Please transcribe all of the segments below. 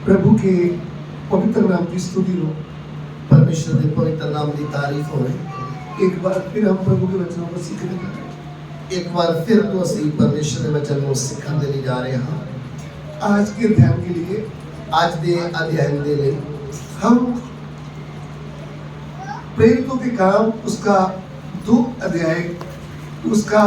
प्रभु के पवित्र नाम की स्तुति हो, परमेश्वर के पवित्र नाम की तारीफ हो। एक बार फिर हम प्रभु के वचनों को सीखने जा रहे हैं। एक बार फिर तो असली परमेश्वर के वचन को सीखने देने जा रहे हैं। आज के ध्यान के लिए, आज दे अध्ययन दे लिए हम प्रेरितों के काम उसका 2 अध्याय उसका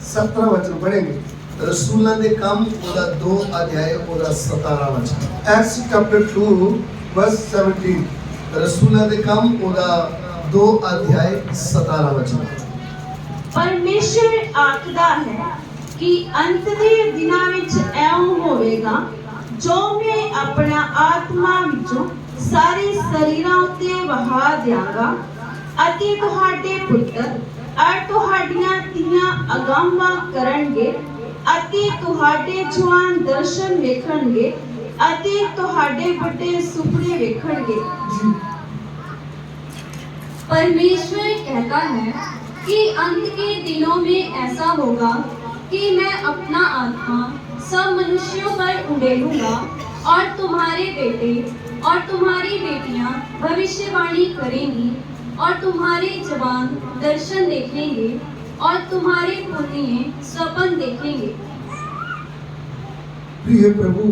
17 वचन पढ़ेंगे। रसूलों के काम ओदा 2 अध्याय ओदा 17 वचन। Acts chapter 2 verse 17। रसूलों के काम ओदा 2 अध्याय 17 वचन। परमेश्वर आखदा है कि अंत दे दिनां विच ऐउं होवेगा जो मैं अपना आत्मा विचों ਸਾਰੇ ਸਰੀਰਾਂ ਉੱਤੇ ਵਹਾ ਦਿਆਂਗਾ ਅਤੇ ਤੁਹਾਡੇ ਪੁੱਤਰ ਅਰ ਤੁਹਾਡੀਆਂ ਧੀਆਂ ਅਗੰਮਾਂ ਕਰਨਗੇ ਅਤੇ ਤੁਹਾਡੇ ਜਵਾਨ ਦਰਸ਼ਨ ਵੇਖਣਗੇ ਅਤੇ ਤੁਹਾਡੇ ਵੱਡੇ ਸੁਪਨੇ ਵੇਖਣਗੇ। परमेश्वर कहता है कि अंत के दिनों में ऐसा होगा कि मैं अपना आत्मा सब मनुष्यों पर उड़ेलूंगा और तुम्हारे बेटे और तुम्हारी बेटियां भविष्यवाणी करेंगी और तुम्हारे जवान दर्शन देखेंगे और तुम्हारे पुण्य स्वप्न देखेंगे। प्रिय प्रभु,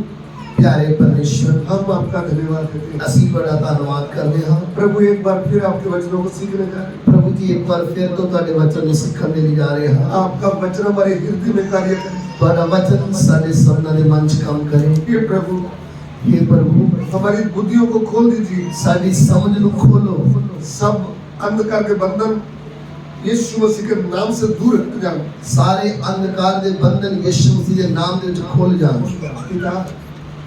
प्यारे परमेश्वर, हम आपका धन्यवाद करते हैं। असी बड़ा धन्यवाद करते हैं। प्रभु एक बार फिर आपके वचनों को सीखने जा रहे हैं। प्रभु जी एक बार फिर तो ਤੁਹਾਡੇ वचन ਨੂੰ ਸਿੱਖਣ ਦੇ ਲਈ ਜਾ ਰਹੇ ਹਾਂ। आपका वचन हमारे हृदय में कार्य करे। ਤੁਹਾਡਾ वचन ਸਾਡੇ ਸਭਨਾਂ ਦੇ ਮਨ 'ਚ ਕੰਮ ਕਰੇ। हे प्रभु, हे प्रभु, हमारी बुद्धियों को खोल दीजिए। ਸਾਡੀ ਸਮਝ ਨੂੰ ਖੋਲੋ। सब अंधकार के बंधन यीशु मसीह के नाम से दूर हट जाओ। ਸਾਰੇ ਅੰਧਕਾਰ ਦੇ ਬੰਧਨ ਯਿਸੂ ਮਸੀਹ ਦੇ ਨਾਮ ਦੇ ਵਿੱਚ ਖੁੱਲ ਜਾਣ। पिता,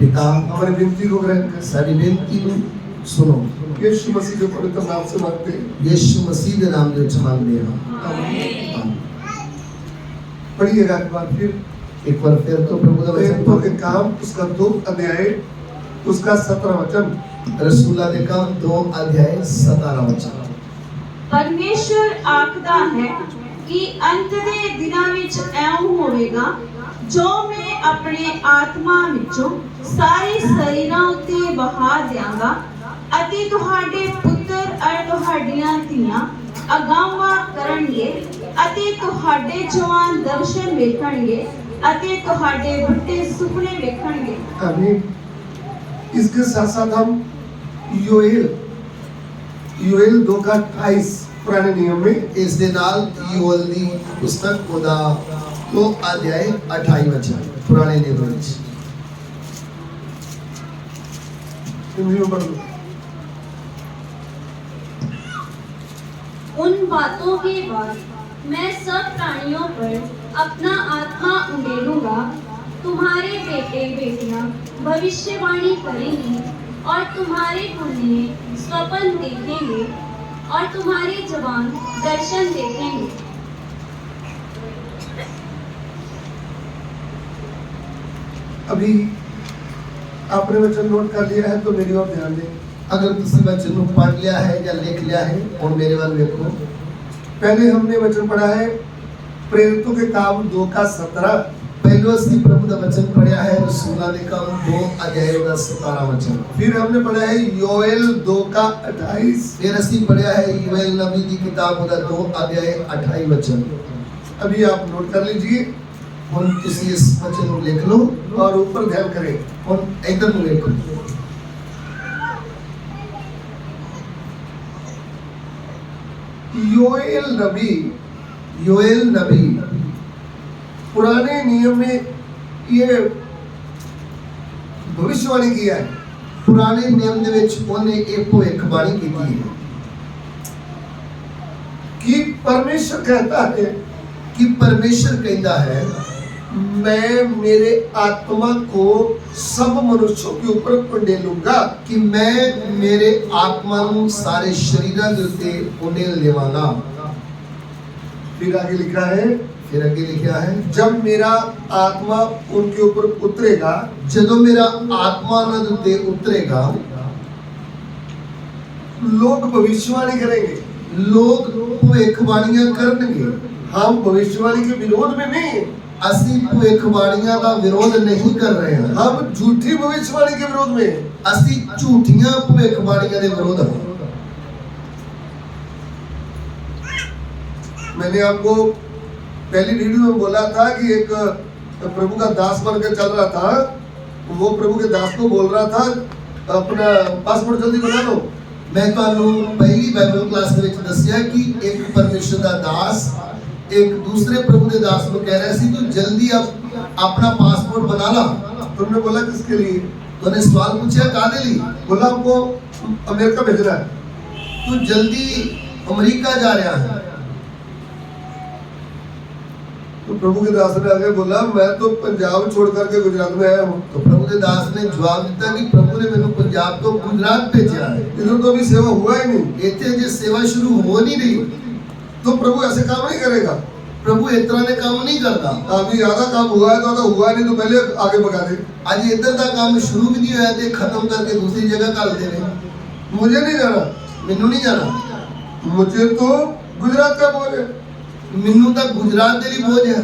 ਪਿਤਾ, हमारी विनती को ग्रहण कर। ਸਾਡੀ ਬੇਨਤੀ ਨੂੰ ਸੁਣੋ। यीशु मसीह के पवित्र नाम से मांगते हैं। ਯਿਸੂ ਮਸੀਹ ਦੇ ਨਾਮ ਦੇ ਵਿੱਚ ਮੰਗਦੇ ਹਾਂ। आमीन। पढ़िएगा एक बार फिर। एक बार फिर तो प्रभु का प्रेरितों वचन के काम उसका 2 अध्याय उसका 17 वचन। रसूलों के काम 2 अध्याय 17 वचन। ਪਰਮੇਸ਼ਵਰ ਆਖਦਾ ਹੈ ਕਿ ਅੰਤ ਦੇ ਦਿਨਾਂ ਵਿੱਚ ਐਉਂ ਹੋਵੇਗਾ ਜੋ ਮੈਂ ਆਪਣੇ ਆਤਮਾ ਵਿੱਚੋਂ ਸਾਰੇ ਸਰੀਰਾਂ ਉੱਤੇ ਵਹਾ ਦਿਆਂਗਾ ਅਤੇ ਤੁਹਾਡੇ ਪੁੱਤਰ ਅਰ ਤੁਹਾਡੀਆਂ ਧੀਆਂ ਅਗਾਵਾਂ ਕਰਨਗੇ ਅਤੇ ਤੁਹਾਡੇ ਜਵਾਨ ਦਰਸ਼ਨ ਵੇਖਣਗੇ ਅਤੇ ਤੁਹਾਡੇ ਵੱਡੇ ਸੁਪਨੇ ਵੇਖਣਗੇ। आमीन। इसके साथ साथ हम योएल 2 का 28 पुराने नियम में इस दे नाल योएल दी पुस्तक ओदा 2 अध्याय 28 वचन पुराने नियम में। हिंदी में पढ़ लो। उन बातों के बाद मैं सब प्राणियों पर अपना आत्मा उड़ेलूंगा। तुम्हारे बेटे बेटियां भविष्यवाणी करेंगी और तुम्हारे पुण्य स्वप्न देखेंगे और तुम्हारे जवान दर्शन देखेंगे। अभी आपने वचन नोट कर लिया है तो मेरी ओर ध्यान दें। अगर किसी वचन को पढ़ लिया है या लिख लिया है और मेरे वाल देखो। पहले हमने वचन पढ़ा है प्रेरितों के काम 2 का 17। पहले असली प्रभु का वचन पढ़ा है रसूलों के काम 2 अध्याय का 17 वचन। फिर हमने पढ़ा है योएल 2 का 28। फिर असली पढ़ा है योएल नबी की किताब का 2 अध्याय 28 वचन। अभी आप नोट कर लीजिए हम किसी इस वचन को लिख लो और ऊपर ध्यान करें और इधर को देखो। योएल नबी पुराने नियम में ये भविष्यवाणी किया है। पुराने नियम दे विच उन्हें एक भविष्यवाणी की है कि परमेश्वर कहता है कि परमेश्वर कहता है मैं मेरे आत्मा को सब मनुष्यों के ऊपर उंडेलूंगा कि मैं मेरे आत्मा ਨੂੰ सारे शरीरों के उत्ते उंडेल देवांगा। फिर आगे लिखा है, फिर आगे लिखा है जब मेरा आत्मा उनके ऊपर उतरेगा, जब मेरा आत्मा उन्हां दे उत्ते उतरेगा, लोग भविष्यवाणी करेंगे, लोग भविष्यवाणियां करनगे। हम भविष्यवाणी के विरोध में नहीं, ਅਸੀਂ ਭਵਿੱਖਬਾਣੀਆਂ ਦਾ ਵਿਰੋਧ ਨਹੀਂ ਕਰ ਰਹੇ ਹਾਂ। हम झूठी भविष्यवाणी के विरोध में हैं। ਅਸੀਂ ਝੂਠੀਆਂ ਭਵਿੱਖਬਾਣੀਆਂ ਦੇ ਵਿਰੋਧ ਹਾਂ। मैंने आपको पहली वीडियो में बोला था कि एक प्रभु का दास बनकर चल रहा था, वो प्रभु के दास को बोल रहा था अपना पासपोर्ट जल्दी बना लो। ਮੈਂ ਤੁਹਾਨੂੰ ਪਹਿਲੀ ਬਾਈਬਲ ਕਲਾਸ ਦੇ ਵਿੱਚ ਦੱਸਿਆ ਕਿ ਇੱਕ ਪਰਮੇਸ਼ਰ ਦਾ ਦਾਸ ਇੱਕ ਦੂਸਰੇ ਪ੍ਰਭੂ ਦੇ ਦਾਸ ਨੂੰ ਕਹਿ ਰਿਹਾ ਸੀ ਤੂੰ ਜਲਦੀ ਆਪਣਾ ਪਾਸਪੋर्ट बना ला। तुमने बोला किसके लिए? तो ने सवाल पूछा कादे लिए? बोला हमको अमेरिका भेजना है। तू जल्दी अमेरिका जा रहा है। तो प्रभु के दास ने आगे बोला मैं तो पंजाब छोड़ करके गुजरात में आया हूँ। तो प्रभु के दास ने जवाब दिया कि प्रभु ने मेरे पंजाब तो गुजरात भेजा है, इधर तो अभी सेवा हुआ ही नहीं, इतने जो सेवा शुरू हो नहीं रही, तो प्रभु ऐसे काम नहीं करेगा। प्रभु इस तरह ने काम नहीं करता। अभी आधा काम हुआ है तो आधा हुआ नहीं, तो पहले आगे बढ़ा दे। आज इधर का काम शुरू भी नहीं होया ते खत्म करके दूसरी जगह कर दे रहे। मुझे नहीं जाना, मैनू नहीं जाना, मुझे तो गुजरात का बोझ है। मैनू तो गुजरात दे लिए बोझ है।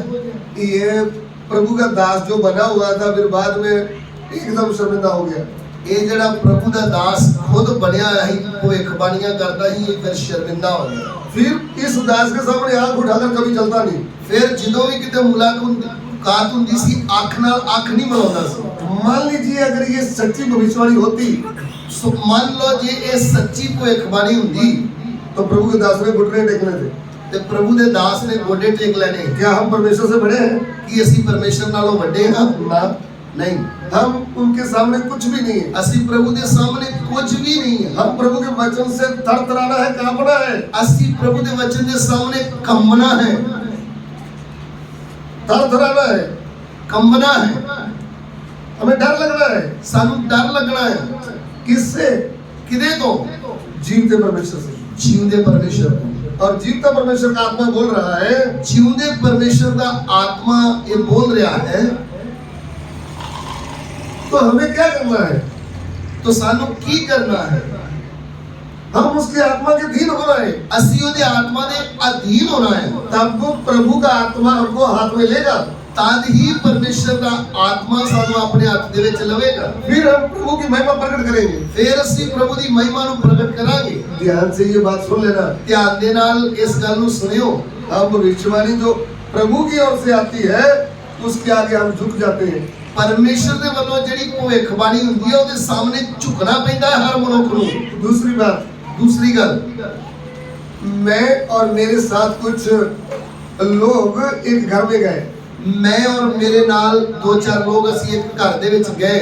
ये प्रभु का दास जो बना हुआ था फिर बाद में एकदम शर्मिंदा हो गया। ये जड़ा प्रभु का दास खुद बनया ही भविष्यवाणियां करता ही ये फिर शर्मिंदा हो गया। फिर इस दास के सामने आंख उठाकर कभी चलता नहीं। फिर ਜਦੋਂ ਵੀ ਕਿਤੇ ਮੁਲਾਕਾਤ ਹੁੰਦੀ ਸੀ ਅੱਖ ਨਾਲ ਅੱਖ ਨਹੀਂ ਮਿਲਾਉਂਦਾ ਸੀ। मान लीजिए अगर ये सच्ची भविष्यवाणी होती, सो मान लो जे ये सच्ची भविष्यवाणी हुंदी तो प्रभु के दास ने घुटने टेकने थे। ਤੇ ਪ੍ਰਭੂ ਦੇ ਦਾਸ ਨੇ ਗੋਡੇ ਟੇਕ ਲੈਣੇ। क्या हम परमेश्वर से बड़े हैं? ਕਿ ਅਸੀਂ ਪਰਮੇਸ਼ਰ ਨਾਲੋਂ ਵੱਡੇ ਹਾਂ? ना, नहीं, हम उनके सामने कुछ भी नहीं है। ਅਸੀਂ ਪ੍ਰਭੂ ਦੇ ਸਾਹਮਣੇ ਕੁਝ ਵੀ ਨਹੀਂ ਹੈ। हम प्रभु के वचन से थरथराना है, कांपना है। ਅਸੀਂ ਪ੍ਰਭੂ ਦੇ ਵਚਨ ਦੇ ਸਾਹਮਣੇ ਕੰਬਣਾ ਹੈ, थरथराना है, ਕੰਬਣਾ ਹੈ। हमें डर लगना है। ਸਾਨੂੰ ਡਰ ਲੱਗਣਾ ਹੈ। किससे? ਕਿਹਦੇ ਤੋਂ? जीवते परमेश्वर से। ਜੀਵਦੇ ਪਰਮੇਸ਼ਰ ਤੋਂ। और जीवता परमेश्वर का आत्मा बोल रहा है, ਜੀਵਦੇ ਪਰਮੇਸ਼ਰ ਦਾ ਆਤਮਾ ਇਹ ਬੋਲ ਰਿਹਾ ਹੈ। तो हमें क्या करना है? तो ਸਾਨੂੰ ਕੀ ਕਰਨਾ ਹੈ? हम उसके आत्मा के अधीन होना है। ਅਸੀਂ ਉਹਦੇ ਆਤਮਾ ਦੇ ਅਧੀਨ ਹੋਣਾ ਹੈ। तब वो प्रभु का आत्मा हमको हाथ में लेगा। ਤਦ ਹੀ ਪਰਮੇਸ਼ਰ ਦਾ ਆਤਮਾ ਸਾਨੂੰ ਆਪਣੇ ਹੱਥ ਦੇ ਵਿੱਚ ਲਵੇਗਾ। फिर हम प्रभु की महिमा प्रकट करेंगे। ਫਿਰ ਅਸੀਂ ਪ੍ਰਭੂ ਦੀ ਮਹਿਮਾ ਨੂੰ ਪ੍ਰਗਟ ਕਰਾਂਗੇ। ध्यान से ये बात सुन लेना। ਧਿਆਨ ਦੇ ਨਾਲ ਇਸ ਗੱਲ ਨੂੰ ਸੁਣਿਓ। हम भविष्यवाणी जो प्रभु की ओर से आती है उसके आगे हम झुक जाते हैं। ਪਰਮੇਸ਼ਰ ਦੇ ਵੱਲੋਂ ਜਿਹੜੀ ਭਵਿੱਖਬਾਣੀ ਹੁੰਦੀ ਹੈ ਉਹਦੇ ਸਾਹਮਣੇ ਝੁਕਣਾ ਪੈਂਦਾ ਹੈ ਹਰ ਮਨੁੱਖ ਨੂੰ। दूसरी बात, ਦੂਸਰੀ ਗੱਲ, मैं और मेरे साथ कुछ लोग एक घर में गए। ਮੈਂ ਔਰ ਮੇਰੇ ਨਾਲ 2-4 ਲੋਕ ਅਸੀਂ ਇੱਕ ਘਰ ਦੇ ਵਿੱਚ ਗਏ।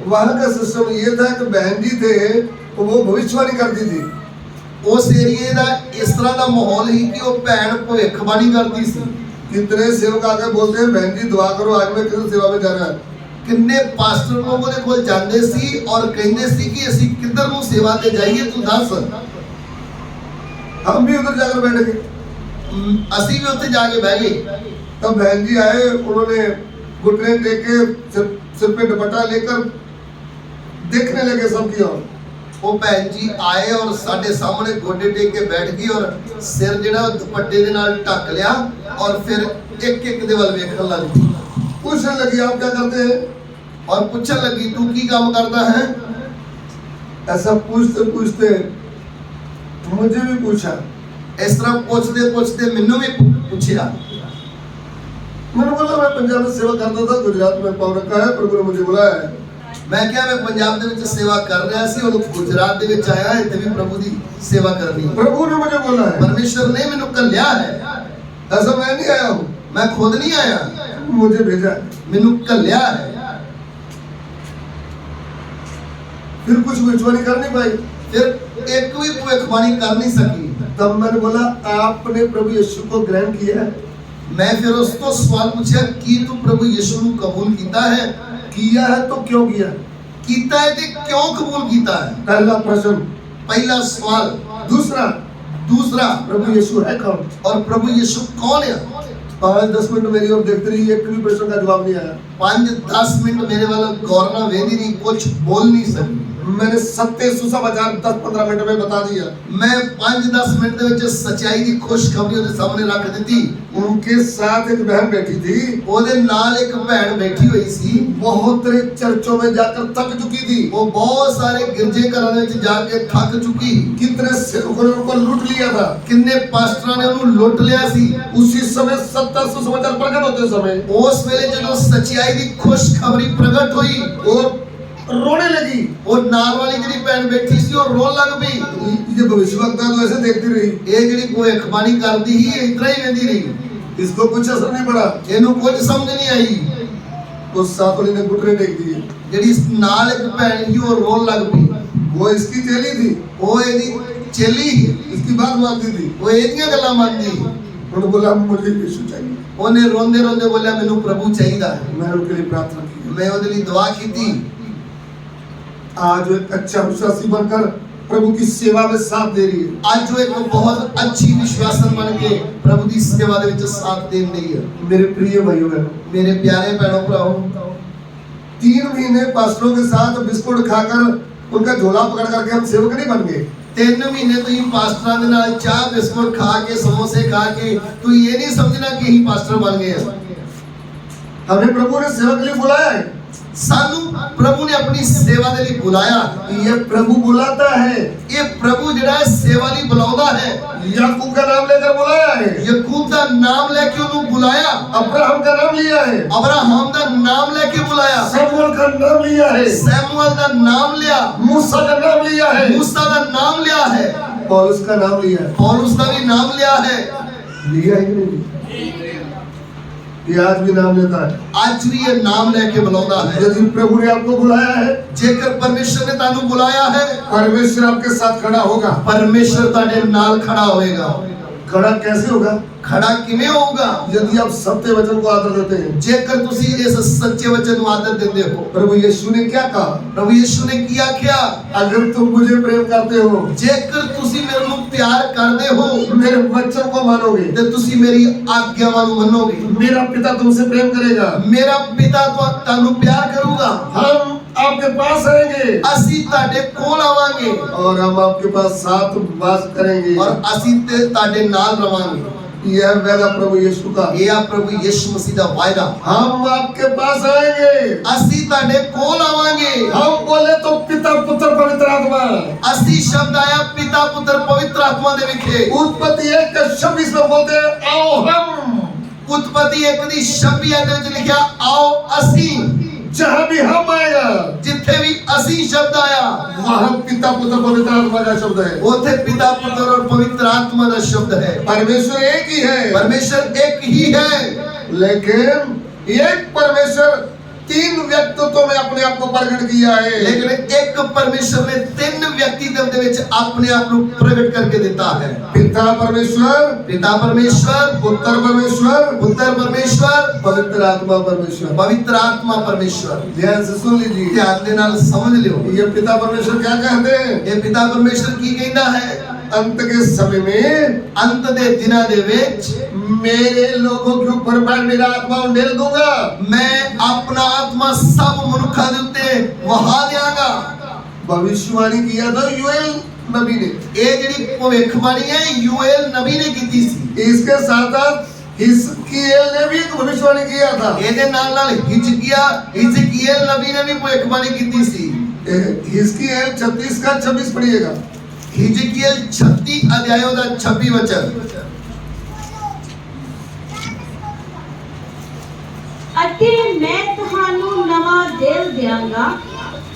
वहाँ का सिस्टम ये था कि बहन जी थे, वो भविष्यवाणी करती थी। ਉਸ ਏਰੀਏ ਦਾ ਇਸ ਤਰ੍ਹਾਂ ਦਾ ਮਾਹੌਲ ਸੀ ਕਿ ਉਹ ਭੈਣ ਭਵਿੱਖਬਾਣੀ ਕਰਦੀ ਸੀ। कितने सेवक आकर बोलते हैं बहन जी दुआ करो आज मैं किस सेवा में जाना है। ਕਿੰਨੇ ਪਾਸਟਰ ਲੋਕ ਉਹਦੇ ਕੋਲ ਜਾਂਦੇ ਸੀ ਔਰ ਕਹਿੰਦੇ ਸੀ ਕਿ ਅਸੀਂ ਕਿੱਧਰ ਨੂੰ ਸੇਵਾ ਤੇ ਜਾਈਏ ਤੂੰ ਦੱਸ। हम भी उधर जाकर बैठ गए। ਅਸੀਂ ਵੀ ਉੱਥੇ ਜਾ ਕੇ ਬਹਿ ਗਏ। तब बहन जी आए, उन्होंने घुटने टेक के सिर पे दुपट्टा लेकर देखने लगे सबकी ओर। ਉਹ ਭੈਣ ਜੀ ਆਏ ਔਰ ਸਾਡੇ ਸਾਹਮਣੇ ਗੋਡੇ ਟੇਕ ਕੇ ਬੈਠ ਗਈ ਔਰ ਸਿਰ ਜਿਹੜਾ ਉਹ ਦੁਪੱਟੇ ਦੇ ਨਾਲ ਢੱਕ ਲਿਆ ਔਰ ਫਿਰ ਇੱਕ ਇੱਕ ਦੇ ਵੱਲ ਵੇਖਣ ਲੱਗ ਪਈ। पूछने लगी आप क्या करते हैं? ਔਰ ਪੁੱਛਣ ਲੱਗੀ ਤੂੰ ਕੀ ਕੰਮ ਕਰਦਾ ਹੈ? ऐसा पूछते पूछते मुझे भी पूछा। ਇਸ ਤਰ੍ਹਾਂ ਪੁੱਛਦੇ ਪੁੱਛਦੇ ਮੈਨੂੰ ਵੀ ਪੁੱਛਿਆ। मैंने बोला मैं पंजाब में सेवा करता था, गुजरात में पाँव रखा है, प्रभु ने मुझे बुलाया है। ਮੈਂ ਕਿਹਾ ਮੈਂ ਪੰਜਾਬ ਦੇ ਵਿੱਚ ਸੇਵਾ ਕਰ ਰਿਹਾ ਸੀ ਔਰ ਗੁਜਰਾਤ ਦੇ ਵਿੱਚ ਆਇਆ ਇੱਥੇ ਵੀ ਪ੍ਰਭੂ ਦੀ ਸੇਵਾ ਕਰਨੀ ਹੈ। प्रभु ने मुझे बोला है। ਪਰਮੇਸ਼ਰ ਨੇ ਮੈਨੂੰ ਕੱਲਿਆ ਹੈ। ऐसा मैं नहीं आया हूँ, ਮੈਂ ਖੁਦ ਨਹੀਂ ਆਇਆ, मुझे भेजा है। ਮੈਨੂੰ ਕੱਲਿਆ ਹੈ। फिर कुछ भविष्यवाणी कर नहीं पाई। ਫਿਰ ਇੱਕ ਵੀ ਭਵਿੱਖਬਾਣੀ कर नहीं सकी। तब मैंने बोला आपने प्रभु यीशु को ग्रहण किया है? मैं फिर उस तो सवाल पूछा कि तू प्रभु यीशु ਨੂੰ कबूल कीता है? किया है तो क्यों किया? कीता है ते क्यों कबूल कीता है? पहला प्रश्न। पहला सवाल। दूसरा प्रभु यीशु है कौन? और प्रभु यीशु कौन है? 5-10 मिनट मेरी ओर देखती रही, एक भी प्रश्न का जवाब नहीं आया। 5-10 मिनट मेरे वाला गौर ना वेदी नहीं, कुछ बोल नहीं सकी। मैंने सत्य सुसमाचार 10-15 मिनट में बता दिया। मैं 5-10 मिनट ਦੇ ਵਿੱਚ ਸਚਾਈ ਦੀ ਖੁਸ਼ਖਬਰੀ ਉਹਦੇ ਸਾਹਮਣੇ ਰੱਖ ਦਿੱਤੀ। उनके साथ एक बहन बैठी थी, ਉਹਦੇ ਨਾਲ ਇੱਕ ਭੈਣ ਬੈਠੀ ਹੋਈ ਸੀ। बहुत तरह चर्चों में जाकर थक चुकी थी, ਉਹ ਬਹੁਤ ਸਾਰੇ ਗਿਰਜੇ ਘਰਾਂ ਦੇ ਵਿੱਚ ਜਾ ਕੇ ਥੱਕ चुकी। कितने सेवकों ने उनको लूट लिया था। ਕਿੰਨੇ ਪਾਸਟਰਾਂ ਨੇ ਉਹਨੂੰ ਲੁੱਟ ਲਿਆ ਸੀ। उसी समय सत्ता सुसमाचार प्रकट होते समय ਉਸ ਵੇਲੇ ਜਦੋਂ ਸੱਚਾਈ ਦੀ ਖੁਸ਼ਖਬਰੀ ਪ੍ਰਗਟ ਹੋਈ, और रोने लगी। ਉਹ ਨਾਲ ਵਾਲੀ ਜਿਹੜੀ ਭੈਣ ਬੈਠੀ ਸੀ ਉਹ ਰੋਣ ਲੱਗ ਪਈ। ये भविष्यवक्ता तो ऐसे देखती रही, ਇਹ ਜਿਹੜੀ ਭਵਿੱਖਬਾਣੀ ਕਰਦੀ ਸੀ ਇਹ ਇਤਰਾ ਹੀ ਰਹਿੰਦੀ ਰਹੀ। इसको कुछ असर नहीं पड़ा। ਇਹਨੂੰ ਕੁਝ ਸਮਝ नहीं आई। उस सातोली ने घुटने टेक दिए। ਜਿਹੜੀ ਨਾਲ ਇੱਕ ਭੈਣ ਸੀ ਉਹ ਰੋਣ ਲੱਗ ਪਈ। वो इसकी चेली थी, ਉਹ ਇਹਦੀ ਚੇਲੀ ਸੀ, इसकी बात मानती थी। ਉਹ ਇਹਦੀਆਂ ਗੱਲਾਂ ਮੰਨਦੀ। उन्होंने बोला मुझे यीशु चाहिए। ਉਹਨੇ ਰੋਂਦੇ ਰੋਂਦੇ ਬੋਲਿਆ ਮੈਨੂੰ ਪ੍ਰਭੂ ਚਾਹੀਦਾ ਹੈ। मैंने उनके लिए प्रार्थना की। ਮੈਂ ਉਹਦੇ ਲਈ ਦੁਆ ਕੀਤੀ। आज वो एक अच्छा विश्वासी बनकर प्रभु की सेवा में साथ दे रही है। ਅੱਜ ਉਹ ਇੱਕ ਬਹੁਤ ਅੱਛੀ ਵਿਸ਼ਵਾਸਨ ਬਣ ਕੇ ਪ੍ਰਭੂ ਦੀ ਸੇਵਾ ਦੇ ਵਿੱਚ ਸਾਥ ਦੇਣ ਲਈ ਹੈ। मेरे प्रिय भाइयों बहनों, ਮੇਰੇ ਪਿਆਰੇ ਭੈਣੋ ਭਰਾਓ, 3 महीने पास्टरों के साथ बिस्कुट खाकर उनका झोला पकड़ करके हम सेवक नहीं बन गए। 3 ਮਹੀਨੇ ਤੁਸੀਂ ਪਾਸਟਰਾਂ ਦੇ ਨਾਲ ਚਾਹ ਬਿਸਕੁਟ ਖਾ ਕੇ ਸਮੋਸੇ ਖਾ ਕੇ ਤੁਸੀਂ ਇਹ ਨਹੀਂ ਸਮਝਣਾ ਕਿ ਅਸੀਂ ਪਾਸਟਰ ਬਣ ਗਏ ਹਾਂ। हमें प्रभु ने सेवा के लिए बुलाया है। ਸਾਨੂੰ ਪ੍ਰਭੂ ਨੇ ਆਪਣੀ ਸੇਵਾ ਦੇ ਲਈ ਬੁਲਾਇਆ। ये प्रभु बुलाता है। ਇਹ ਪ੍ਰਭੂ ਜਿਹੜਾ ਹੈ ਸੇਵਾ ਲਈ ਬੁਲਾਉਂਦਾ ਹੈ। याकूब का नाम लेकर बुलाया है, ਯਾਕੂਬ ਦਾ ਨਾਮ ਲੈ ਕੇ ਉਹਨੂੰ ਬੁਲਾਇਆ। अब्राहम का नाम लिया है, ਅਬਰਾਹਮ ਦਾ ਨਾਮ ਲੈ ਕੇ ਬੁਲਾਇਆ। शमूएल का नाम लिया है, ਸੈਮੂਅਲ ਦਾ ਨਾਮ ਲਿਆ। मूसा का नाम लिया है, मूसा ਦਾ ਨਾਮ ਲਿਆ ਹੈ। पौलुस का नाम लिया है। ਪੌਲੁਸ ਦਾ ਵੀ ਨਾਮ ਲਿਆ ਹੈ। लिया है कि नहीं? ये आज भी नाम लेता है। ਅੱਜ ਵੀ ਇਹ ਨਾਮ ਲੈ ਕੇ ਬੁਲਾਉਂਦਾ ਹੈ। यदि प्रभु ने आपको बुलाया है, ਜੇਕਰ ਪਰਮੇਸ਼ਰ ਨੇ ਤੁਹਾਨੂੰ ਬੁਲਾਇਆ ਹੈ, परमेश्वर आपके साथ खड़ा होगा। ਪਰਮੇਸ਼ਰ ਤੁਹਾਡੇ ਨਾਲ ਖੜਾ ਹੋਏਗਾ। खड़ा कैसे होगा? ਖੜਾ ਕਿਵੇਂ ਹੋਊਗਾ? यदि आप सत्य वचन को आदर देते हैं। ਜੇਕਰ ਤੁਸੀਂ ਇਸ ਸੱਚੇ ਵਚਨ ਨੂੰ ਆਦਰ ਦਿੰਦੇ ਹੋ। प्रभु यीशु ने क्या कहा? ਪ੍ਰਭੂ ਯਿਸੂ ਨੇ ਕੀ ਆਖਿਆ? अगर तुम मुझे प्रेम करते हो, ਜੇਕਰ ਤੁਸੀਂ ਮੈਨੂੰ ਪਿਆਰ ਕਰਦੇ ਹੋ मेरे वचन को मानोगे, ਤੇ ਤੁਸੀਂ ਮੇਰੀ ਆਗਿਆਵਾਂ ਨੂੰ ਮੰਨੋਗੇ। मेरा पिता तुमसे प्रेम करेगा। ਮੇਰਾ ਪਿਤਾ ਤੁਹਾਨੂੰ ਪਿਆਰ ਕਰੂਗਾ। हम आपके पास आएंगे ਅਸੀਂ ਤੁਹਾਡੇ ਕੋਲ ਆਵਾਂਗੇ और हम आपके पास साथ वास करेंगे। ਔਰ ਅਸੀਂ ਤੇ ਤੁਹਾਡੇ ਨਾਲ ਰਵਾਂਗੇ। यह वादा प्रभु यीशु का। ਇਹ ਆ ਪ੍ਰਭੂ ਯਿਸੂ ਮਸੀਹ ਦਾ ਵਾਅਦਾ। हम आपके पास आएंगे। ਅਸੀਂ ਤੁਹਾਡੇ ਕੋਲ ਆਵਾਂਗੇ। हम बोले तो पिता पुत्र पवित्र आत्मा। ਅਸੀਂ ਸ਼ਬਦ ਆਇਆ ਪਿਤਾ ਪੁੱਤਰ ਪਵਿੱਤਰ ਆਤਮਾ ਦੇ ਵਿਖੇ। उत्पत्ति 1:26 में बोलते हैं आओ हम। ਉਤਪਤੀ 1 ਦੀ 26 ਦੇ ਵਿੱਚ ਲਿਖਿਆ ਆਓ ਅਸੀਂ। जहाँ भी हम आएगा, ਜਿੱਥੇ ਵੀ ਅਸੀਂ ਸ਼ਬਦ ਆਇਆ वहाँ पिता पुत्र पवित्र आत्मा का शब्द है। ਉੱਥੇ ਪਿਤਾ ਪੁੱਤਰ ਔਰ ਪਵਿੱਤਰ ਆਤਮਾ ਦਾ ਸ਼ਬਦ ਹੈ। परमेश्वर एक ही है, परमेश्वर एक ही है, लेकिन एक परमेश्वर 3 व्यक्तित्व में अपने आप को प्रकट किया है। लेकिन एक परमेश्वर ने 3 व्यक्तित्व ਦੇ ਵਿੱਚ ਆਪਣੇ ਆਪ ਨੂੰ ਪ੍ਰਗਟ ਕਰਕੇ ਦਿੱਤਾ ਹੈ। पिता परमेश्वर, पिता परमेश्वर, पुत्र परमेश्वर, पुत्र परमेश्वर, पवित्र आत्मा परमेश्वर। पवित्र आत्मा परमेश्वर। ध्यान से सुन लीजिए, ध्यान ਦੇ ਨਾਲ ਸਮਝ ਲਿਓ। ये पिता परमेश्वर क्या कहते हैं? ਇਹ ਪਿਤਾ ਪਰਮੇਸ਼ਰ ਕੀ ਕਹਿੰਦਾ ਹੈ? अंत के समय में ਅੰਤ ਦੇ ਦਿਨਾਂ ਦੇ ਵਿੱਚ मेरे लोगों के ऊपर मैं मेरा आत्मा उंडेल दूंगा। ਮੈਂ ਆਪਣਾ ਆਤਮਾ ਸਭ ਮਨੁੱਖਾਂ ਦੇ ਉੱਤੇ ਵਹਾ ਦਿਆਂਗਾ। भविष्यवाणी किया था यूएल नबी ने। ਇਹ ਜਿਹੜੀ ਭਵਿੱਖਬਾਣੀ ਹੈ ਯੂਐਲ ਨਬੀ ਨੇ ਕੀਤੀ ਸੀ। इसके साथ साथ हिजकिय्याह ने भी एक भविष्यवाणी किया था। ਇਹਦੇ ਨਾਲ ਨਾਲ ਹਿਜਕੀਏਲ ਨਬੀ ਨੇ ਵੀ ਭਵਿੱਖਬਾਣੀ ਕੀਤੀ ਸੀ। हिजकिय्याह 36 का 26 पढ़िएगा। ਹਿਜਕੀਏਲ 36 ਅਧਿਆਇ ਦਾ 26 ਵਚਨ। ਅਤੇ ਮੈਂ ਤੁਹਾਨੂੰ ਨਵਾਂ ਦਿਲ ਦਿਆਂਗਾ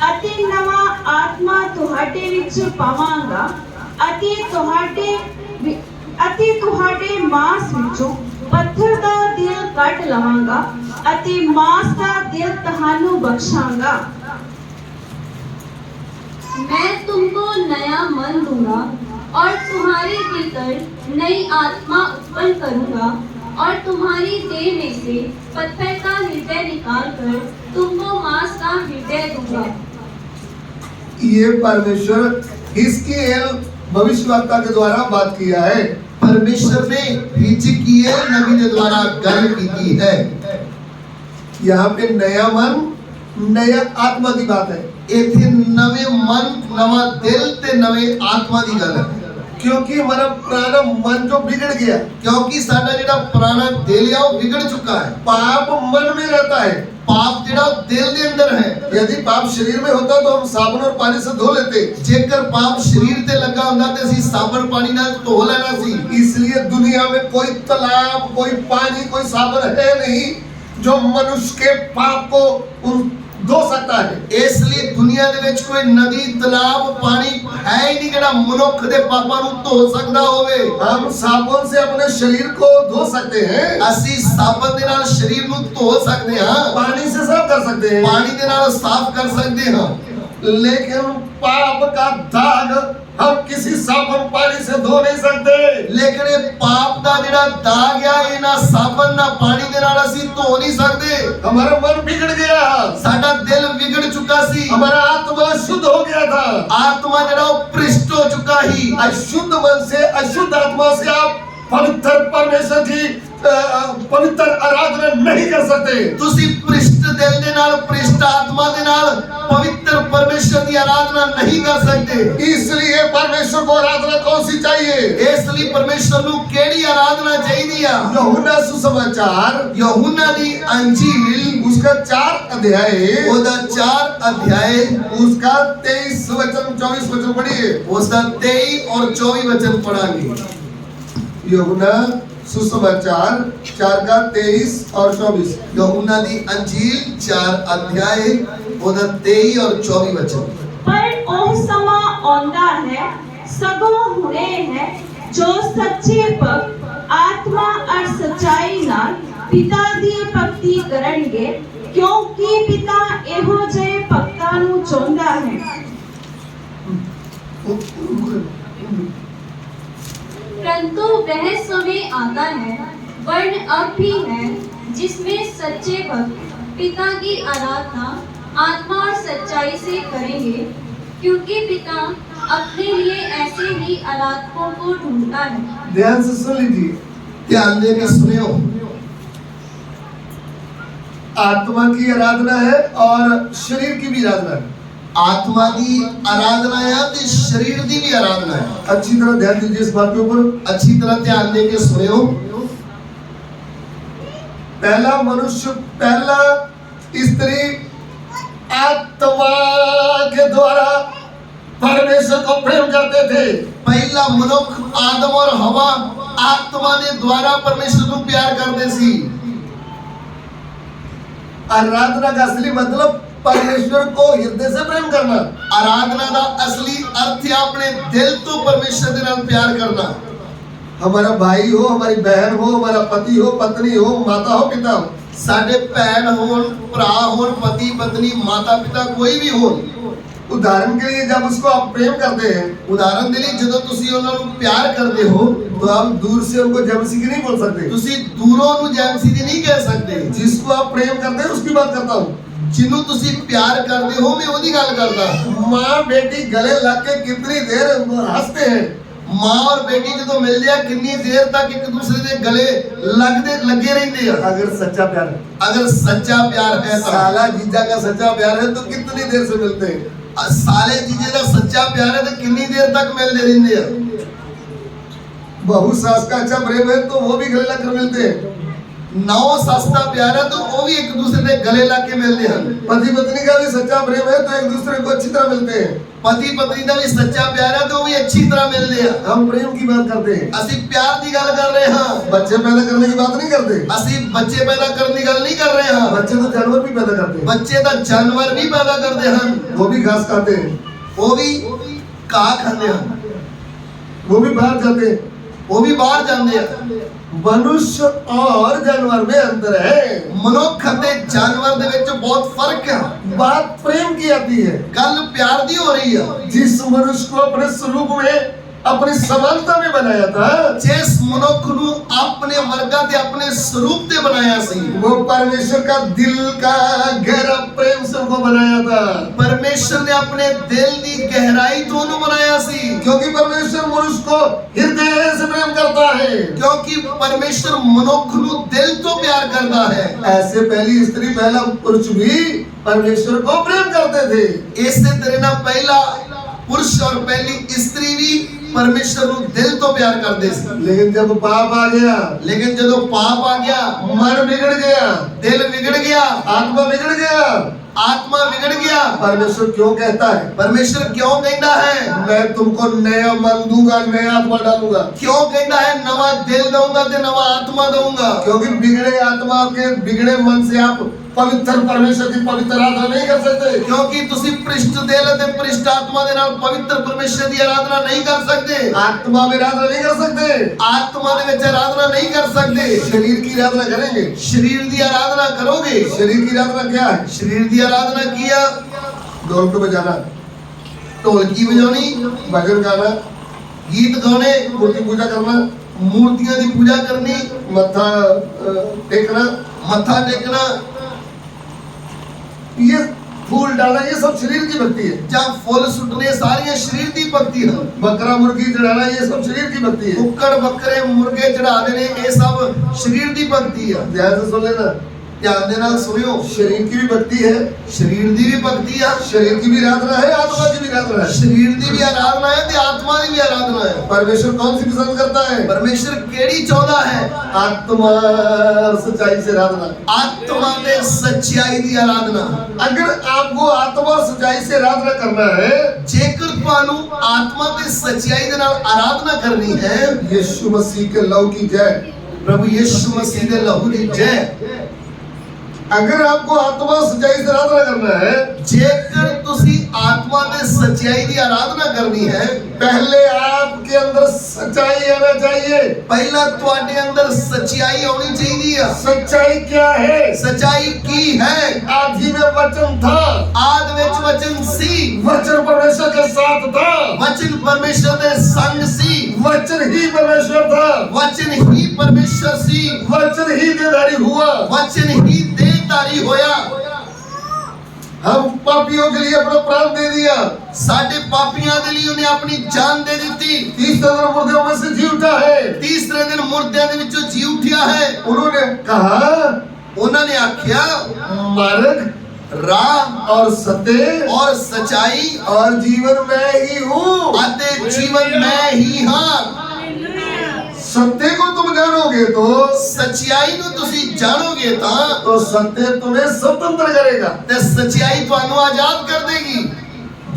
ਅਤੇ ਨਵਾਂ ਆਤਮਾ ਤੁਹਾਡੇ ਵਿੱਚ ਪਾਵਾਂਗਾ ਅਤੇ ਤੁਹਾਡੇ ਮਾਂਸ ਵਿੱਚੋਂ ਪੱਥਰ ਦਾ ਦਿਲ ਕੱਢ ਲਵਾਂਗਾ ਅਤੇ ਮਾਂਸ ਦਾ ਦਿਲ ਤੁਹਾਨੂੰ ਬਖਸ਼ਾਂਗਾ। मैं तुमको नया मन दूंगा और तुम्हारे भीतर नई आत्मा उत्पन्न करूंगा और तुम्हारी देह में से पत्थर का हृदय निकाल कर तुमको मांस का हृदय दूंगा। ये परमेश्वर हिजकिय्याह भविष्यवक्ता के द्वारा बात किया है। परमेश्वर ने हिजकीएल नबी के द्वारा गल की है। यहाँ पे नया मन नया आत्मा की बात है। इथे नवे मन नवा दिल ते नवे आत्मा की गल है। क्योंकि हमारा पुराना मन जो बिगड़ गया, क्योंकि साडा जेड़ा पुराना दिल है वो बिगड़ चुका है। पाप मन में रहता है। पाप जेड़ा दिल दे अंदर है। यदि पाप शरीर में होता तो हम साबुन और पानी से धो लेते। जेकर पाप शरीर ते लगा हुंदा ते असीं साबुन पानी नाल धो लेना सी। इसलिए दुनिया में कोई तालाब, कोई पानी, कोई साबुन है नहीं जो मनुष्य के पाप को धो सकता है। इसलिए दुनिया दे विच कोई नदी, तालाब, पानी है ही नहीं जेड़ा मनुख दे पापां नूं धो सकदा होवे। हम साबुन से अपने शरीर को धो सकते हैं, असीं साबुन दे नाल शरीर नूं धो सकदे हां, पानी से साफ कर सकते हैं, पानी दे नाल साफ कर सकदे हां। लेकिन पाप का दाग हम किसी साबुन पानी से धो नहीं सकते। लेकिन ये पाप दा जेड़ा दाग आ ये ना साबुन ना पानी दे नाल असीं धो नहीं सकदे। हमारा मन बिगड़ गया, साडा दिल बिगड़ चुका सी, हमारा आत्मा शुद्ध हो गया था। आत्मा जेड़ा वो भ्रष्ट हो चुका ही। अशुद्ध मन से, अशुद्ध आत्मा से आप पवित्र परमेश्वर की पवित्र आराधना नहीं कर सकते। तुसी भ्रष्ट दिल दे नाल, भ्रष्ट आत्मा दे नाल पवित्र परमेश्वर की आराधना नहीं कर सकते। इसलिए परमेश्वर को आराधना कौन सी चाहिए? इसलिए परमेश्वर नूं केड़ी आराधना चाहिदी आ? यूहन्ना सुसमाचार, यूहन्ना दी अंजील उसका 4 अध्याय, ओदा 4 अध्याय, उसका 23 वचन 24 वचन पढ़िए। उसका 23 और 24 वचन पढ़ांगे। यूहन्ना सुसमाचार 4 का 23 और 24। यूहन्ना दी अंजील 4 अध्याय, ओदा 23 और 24 वचन। पर ਉਹ ਸਮਾਂ ਆਉਂਦਾ ਹੈ, ਸਗੋਂ ਹੁਣੇ ਹੈ, ਜੋ ਸੱਚੇ ਭਗਤ ਆਤਮਾ ਅਰ ਸਚਾਈ ਨਾਲ ਪਿਤਾ ਦੀ ਭਗਤੀ ਕਰਨਗੇ, ਕਿਉਂਕਿ ਪਿਤਾ ਇਹੋ ਜਿਹੇ ਭਗਤਾਂ ਨੂੰ ਚਾਹੁੰਦਾ ਹੈ। परंतु वह समय आता है, वर्ण अब भी है, जिसमें सच्चे भक्त पिता की आराधना आत्मा और सच्चाई से करेंगे, क्योंकि पिता अपने लिए ऐसे ही आराधकों को ढूंढता है। ध्यान से सुन लीजिए, ध्यान दे के सुनियो। आत्मा की आराधना है और शरीर की भी आराधना है। आत्मा की आराधना है ते शरीर की भी आराधना है। अच्छी तरह ध्यान दीजिए इस बात के ऊपर, अच्छी तरह ध्यान दे के सुनियो। पहला मनुष्य, पहला स्त्री आत्मा के द्वारा परमेश्वर को प्रेम करते थे। पहला मनुख आदम और हवा आत्मा के द्वारा परमेश्वर को प्यार करते सी। आराधना का असली मतलब परमेश्वर को हृदय से प्रेम करना। आराधना का असली अर्थ है अपने दिल तो परमेश्वर के नाल प्यार करना। हमारा भाई हो, हमारी बहन हो, हमारा पति हो, पत्नी हो, माता हो, पिता हो, साडे भैन होन, भरा होन, पति पत्नी, माता पिता कोई भी हो, उदाहरण के लिए जब उसको आप प्रेम करते हैं, उदाहरण के लिए जदों तुसी उन्हां नूं प्यार करते हो तो आप दूर से उनको जमसी की नहीं बोल सकते। तुसी दूरों नूं जैमसी दी नहीं कह सकते। जिसको आप प्रेम करते हैं उसकी बात करता हूँ। जिन्हों तुसी प्यार करते हो मैं ओदी गल करदा। माँ बेटी गले लग के कितनी देर हंसते हैं। माँ और बेटी जो मिल जाए कितनी देर तक एक दूसरे के गले लगे रहते हैं। अगर सच्चा प्यार है, अगर सच्चा प्यार है तो साला जीजा का सच्चा प्यार है तो कितनी देर से मिलते हैं। साले जीजे का सच्चा प्यार है तो कितनी देर तक मिलते रहते हैं। बहू सास का अच्छा प्रेम है तो वो भी गले लग कर मिलते हैं। नौ सस्ता प्यार है तो वो भी एक दूसरे के गले लग के मिलते हैं। पति पत्नी का भी सच्चा प्रेम है तो एक दूसरे को अच्छी तरह मिलते हैं। पति पत्नी का भी सच्चा प्यार है तो वो भी अच्छी तरह मिलते हैं। हम प्रेम की बात करते हैं, असी प्यार की गल कर रहे हैं। बच्चे पैदा करने की बात नहीं करते। असी बच्चे पैदा करने की गल नहीं कर रहे हैं। बच्चे तो जानवर भी पैदा करते हैं, बच्चे तो जानवर भी पैदा करते हैं। वो भी घास खाते हैं, वो भी घाह खाते हैं, वो भी बाहर जाते हैं। वो भी बाहर जाते हैं। मनुष्य और जानवर में अंतर है। मनुख ते जानवर दे विच बहुत फर्क है। बात प्रेम की आती है। गल प्यार दी हो रही है। जिस मनुष्य को अपने स्वरूप में, अपनी समानता में बनाया था, जिस मनुख नू अपने वर्गा ते अपने स्वरूप ते बनाया सी, वो परमेश्वर का दिल का गहरा प्रेम से उनको बनाया था। परमेश्वर ने अपने दिल की गहराई तो उन्हें बनाया सी। क्योंकि परमेश्वर मनुष्य को हृदय से प्रेम करता है। क्योंकि परमेश्वर मनुख नू दिल तो प्यार करता है। ऐसे पहली स्त्री, पहला पुरुष भी परमेश्वर को प्रेम करते थे। इससे तरह ना पहला पुरुष और पहली स्त्री भी ਪਰਮੇਸ਼ਰ ਨੂੰ ਦਿਲ ਤੋਂ ਪਿਆਰ ਕਰਦੇ ਸੀ। लेकिन जब पाप आ गया, ਲੇਕਿਨ ਜਦੋਂ ਪਾਪ ਆ ਗਿਆ, मन बिगड़ गया, ਦਿਲ ਵਿਗੜ ਗਿਆ, आत्मा बिगड़ गया। ਆਤਮਾ ਵਿਗੜ ਗਿਆ। परमेश्वर क्यों कहता है, ਪਰਮੇਸ਼ਰ ਕਿਉਂ ਕਹਿੰਦਾ ਹੈ? मैं तुमको नया मन दूंगा, नया आत्मा डालूंगा? ਕਿਉਂ ਕਹਿੰਦਾ ਹੈ ਨਵਾਂ ਦਿਲ ਦਊਂਗਾ ਤੇ ਨਵਾਂ ਆਤਮਾ ਦਊਂਗਾ? क्योंकि बिगड़े आत्मा के बिगड़े मन से आप पवित्र परमेश्वर की पवित्र आराधना नहीं कर सकते। ਕਿਉਂਕਿ ਤੁਸੀਂ ਭ੍ਰਿਸ਼ਟ ਦਿਲ ਅਤੇ ਭ੍ਰਿਸ਼ਟ ਆਤਮਾ ਦੇ ਨਾਲ ਪਵਿੱਤਰ ਪਰਮੇਸ਼ਰ ਦੀ ਆਰਾਧਨਾ ਨਹੀਂ ਕਰ ਸਕਦੇ। आत्मा में आराधना नहीं कर सकते, ਆਤਮਾ ਦੇ ਵਿੱਚ ਆਰਾਧਨਾ ਨਹੀਂ ਕਰ ਸਕਦੇ। शरीर की आराधना करेंगे। ਸਰੀਰ ਦੀ ਆਰਾਧਨਾ ਕਰੋਗੇ। शरीर की आराधना क्या है? ਸਰੀਰ ਦੀ ਆਰਾਧਨਾ ਕੀ ਆ? ढोल को बजाना, ਢੋਲਕੀ ਵਜਾਉਣੀ, भजन गाना, ਗੀਤ ਗਾਉਣੇ, मूर्ति पूजा करना, ਮੂਰਤੀਆਂ ਦੀ ਪੂਜਾ ਕਰਨੀ, मत्था टेकना, ਮੱਥਾ ਟੇਕਣਾ, ये फूल डालना, ये सब शरीर की भक्ति है। ਜਾਂ ਫੁੱਲ ਸੁੱਟਣੇ ਸਾਰੀਆਂ ਸਰੀਰ ਦੀ ਭਗਤੀ ਹਨ। बकरा मुर्गी चढ़ाना, ये सब शरीर की भक्ति है। ਕੁੱਕੜ ਬੱਕਰੇ ਮੁਰਗੇ ਚੜਾਦੇ ਨੇ, ਇਹ ਸਭ ਸਰੀਰ ਦੀ ਭਗਤੀ ਆ। ध्यान से सुन लेना, ਧਿਆਨ ਦੇ ਨਾਲ ਸੁਣਿਓ। शरीर की भी भक्ति है, ਸਰੀਰ ਦੀ ਵੀ ਭਗਤੀ ਆ, शरीर की भी आराधना है, आत्मा की भी आराधना है। ਸਰੀਰ ਦੀ ਵੀ ਆਰਾਧਨਾ ਹੈ ਤੇ ਆਤਮਾ ਦੀ ਵੀ ਆਰਾਧਨਾ ਹੈ। परमेश्वर कौन सी पसंद करता है? ਪਰਮੇਸ਼ਰ ਕਿਹੜੀ ਚਾਹੁੰਦਾ ਹੈ? आत्मा और सच्चाई से आराधना। ਆਤਮਾ ਤੇ ਸੱਚਾਈ ਦੀ ਆਰਾਧਨਾ। अगर आपको आत्मा और सच्चाई से आराधना करना है, ਜੇਕਰ ਤੁਹਾਨੂੰ ਆਤਮਾ ਤੇ ਸੱਚਾਈ ਦੇ ਨਾਲ ਆਰਾਧਨਾ ਕਰਨੀ ਹੈ, यीशु मसीह के लहू की जय। ਪ੍ਰਭੂ ਯਿਸੂ ਮਸੀਹ ਦੇ ਲਹੂ ਦੀ ਜੈ। अगर आपको आत्मा और सच्चाई से आराधना करना है, ਜੇਕਰ ਤੁਸੀਂ ਆਤਮਾ ਤੇ ਸੱਚਾਈ ਦੀ ਆਰਾਧਨਾ ਕਰਨੀ ਹੈ, पहले आपके अंदर सच्चाई आना चाहिए। ਪਹਿਲਾਂ ਤੁਹਾਡੇ ਅੰਦਰ ਸੱਚਾਈ ਆਉਣੀ ਚਾਹੀਦੀ ਆ। सच्चाई क्या है? ਸੱਚਾਈ ਕੀ ਹੈ? आदि में वचन था, ਆਦ ਵਿੱਚ ਵਚਨ ਸੀ, वचन परमेश्वर के साथ था, ਵਚਨ ਪਰਮੇਸ਼ਰ ਦੇ ਸੰਗ ਸੀ, वचन ही परमेश्वर था, ਵਚਨ ਹੀ ਪਰਮੇਸ਼ਰ ਸੀ, वचन ही देहधारी हुआ। ਵਚਨ ਹੀ ਦੇਹਧਾਰੀ ਹੋਇਆ। हम पापियों के लिए अपना प्राण दे दिया, ਸਾਡੇ ਪਾਪੀਆਂ ਦੇ ਲਈ ਉਹਨੇ ਆਪਣੀ ਜਾਨ ਦੇ ਦਿੱਤੀ। तीसरे दिन मुर्दों में से जी उठा है। ਤੀਸਰੇ ਦਿਨ ਮੁਰਦਿਆਂ ਦੇ ਵਿੱਚੋਂ ਜੀ ਉੱਠਿਆ ਹੈ। उन्होंने कहा, ਉਹਨਾਂ ਨੇ ਆਖਿਆ, मार्ग ਰਾਹ और सत्य ਔਰ ਸਚਾਈ और जीवन मैं ही हूँ। ਅਤੇ ਜੀਵਨ ਮੈਂ ਹੀ ਹਾਂ। सत्य को तुम जानोगे तो ਸਚਾਈ ਨੂੰ ਤੁਸੀਂ ਜਾਣੋਗੇ ਤਾਂ सत्य तुम्हें स्वतंत्र करेगा। ਤੇ ਸਚਾਈ ਤੁਹਾਨੂੰ ਆਜ਼ਾਦ ਕਰ ਦੇਗੀ।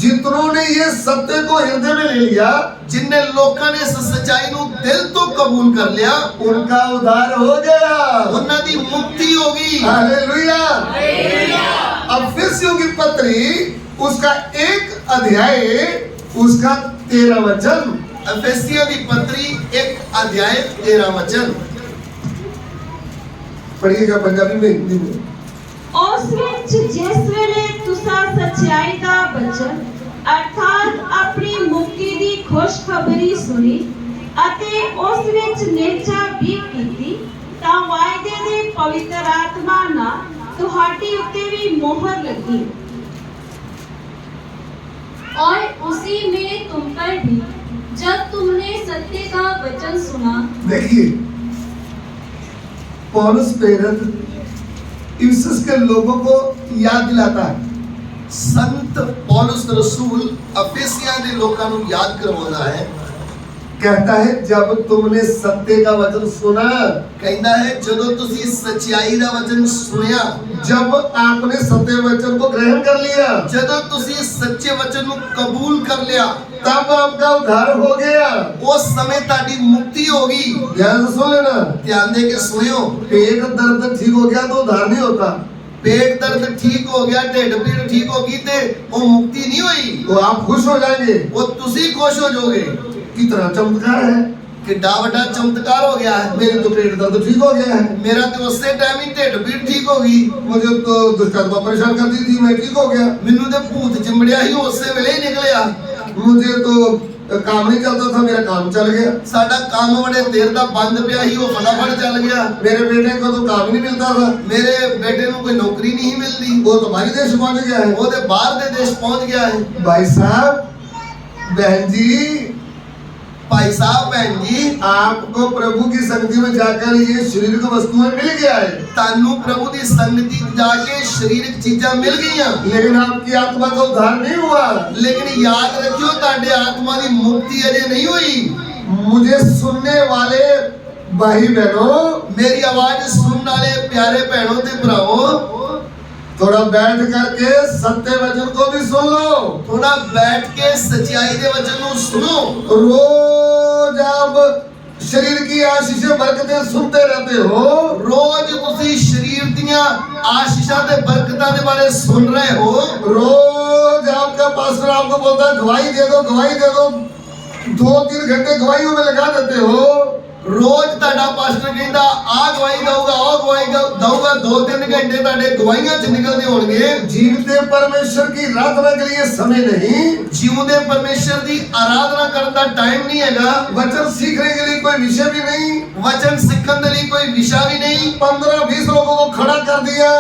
जितनों ने ये सत्य को हृदय में ले लिया, ਜਿਨਨੇ ਲੋਕਾਂ ਨੇ ਇਸ ਸਚਾਈ ਨੂੰ ਦਿਲ ਤੋਂ ਕਬੂਲ ਕਰ ਲਿਆ, उनका उद्धार हो गया। ਉਹਨਾਂ ਦੀ ਮੁਕਤੀ ਹੋ ਗਈ। हालेलुया। अब फिलिप्पियों की पत्री उसका 1 अध्याय उसका 13 वचन, ਅਫੈਸੀਆਂ ਦੀ ਪੱਤਰੀ 1 ਅਧਿਆਇ 13 ਵਚਨ। पढ़िएगा पंजाबी में, हिंदी में। ਉਸ ਵਿੱਚ ਜਿਸ ਵੇਲੇ ਤੁਸੀਂ ਸੱਚਾਈ ਦਾ ਬਚਨ ਅਰਥਾਤ ਆਪਣੀ ਮੁਕਤੀ ਦੀ ਖੁਸ਼ਖਬਰੀ ਸੁਣੀ ਅਤੇ ਉਸ ਵਿੱਚ ਨਿਹਚਾ ਵੀ ਕੀਤੀ, ਤਾਂ ਵਾਅਦੇ ਦੇ ਪਵਿੱਤਰ ਆਤਮਾ ਨਾਲ ਤੁਹਾਡੀ ਉੱਤੇ ਵੀ ਮੋਹਰ ਲੱਗੀ। और उसी में तुम पर भी जब तुमने सत्य का वचन सुना। देखिए, पौलुस प्रेरित इफिसस के लोगों को याद दिलाता है। ਸੰਤ ਪੌਲਸ ਰਸੂਲ ਅਫੇਸੀਆਂ ਦੇ ਲੋਕਾਂ ਨੂੰ ਯਾਦ ਕਰਵਾਉਂਦਾ ਹੈ। कहता है जब तुमने सत्य का वचन सुना, ਕਹਿੰਦਾ ਹੈ ਜਦੋਂ ਤੁਸੀਂ ਸਚਾਈ ਦਾ ਵਚਨ ਸੁਣਿਆ, जब आपने सत्य वचन को ग्रहण कर लिया, ਜਦੋਂ ਤੁਸੀਂ ਸੱਚੇ ਵਚਨ ਨੂੰ ਕਬੂਲ ਕਰ ਲਿਆ, तब आपका उद्धार हो गया। ਉਸ ਸਮੇਂ ਤੁਹਾਡੀ ਮੁਕਤੀ ਹੋ ਗਈ। ध्यान से सुन लेना, ਧਿਆਨ ਦੇ ਕੇ ਸੁਣਿਓ। पेट दर्द ठीक हो गया तो उद्धार नहीं होता। पेट दर्द ठीक हो गया, ढिड पीड़ ठीक होगी ते वो मुक्ति नहीं हुई। तो आप खुश हो जाएंगे। वो तुसी खुश हो जाओगे। कितना चमत्कार है, किड्डा बड़ा चमत्कार हो गया है। मेरे तो पेट दर्द ठीक हो गया है, मेरा तो उससे टाइम ही ढिड पीड़ ठीक होगी। मुझे तो दुष्ट आत्मा परेशान करती थी, मैं ठीक हो गया। मैनू तो भूत चिंबड़िया ही उससे वेले ही निकलिया। मुझे तो काम नहीं चलता था, मेरा काम चल गया। साडा काम बड़े देर दा बंद पिया ही, वो फटाफट चल गया। मेरे बेटे को तो काम ही नहीं मिलता था, मेरे बेटे को कोई नौकरी नहीं मिलती, वो तो बाहरी देश पहुंच गया है। वो तो बाहर दे देश पहुंच गया है। भाई साहब, बहन जी, भाई साहब भैन जी, आपको प्रभु की संगति में जाकर ये शारीरिक वस्तुएं मिल गया है, तानू प्रभु की संगति जाके शारीरिक चीजा मिल गईयां, लेकिन आपकी आत्मा का उद्धार नहीं हुआ। लेकिन याद रखियो ताडे आत्मा की मुक्ति अजे नहीं हुई। मुझे सुनने वाले भाई बहनों, मेरी आवाज सुनने वाले प्यारे बहनों ते भराओं, थोड़ा बैठ करके सत्य वचन को भी सुन लो। थोड़ा बैठ के सच्चाई के वचन को सुनो। रोज आप शरीर की आशीषें बरकतें सुनते रहते हो, रोज तुसी शरीर दियां आशीषां ते बरकतां दे बारे सुन रहे हो। रोज आपका पास्टर आपको बोलता है गवाही दे दो, गवाही दे दो, 2-3 घंटे गवाहियों में लगा देते हो। रोज ताड़ा पास्टर कहता आ गवाही दूंगा, आ गवाही दूंगा, 2-3 घंटे ताड़े गवाहियां च निकलदे होणगे। जीवते परमेश्वर की आराधना के लिए समय नहीं, जीवते परमेश्वर की आराधना करने का टाइम नहीं हैगा। वचन सीखने के लिए कोई विषय भी नहीं, वचन सीखने के लिए कोई विषय भी नहीं। 15-20 लोगों को खड़ा कर दिया,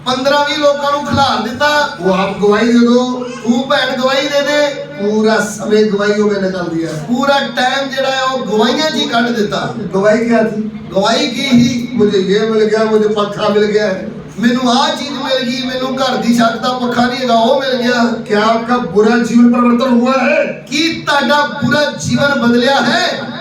15-20 लोगों को खिलार दिता, वो आप गवाही दे दो, तू भैन गवाही दे दे। पूरा समय गवाहियों में निकाल दिया। पूरा टाइम जेड़ा है वो गवाहियां जी काट देता। गवाही क्या थी? गवाही की ही मुझे ये मिल गया, मुझे पंखा मिल गया है, मैनू आ चीज मिल गई, मैनू घर दी छत दा पक्खा नहीं हैगा वो मिल गया। क्या आपका बुरा जीवन परिवर्तन हुआ है? की ताड़ा पूरा जीवन बदलिया है?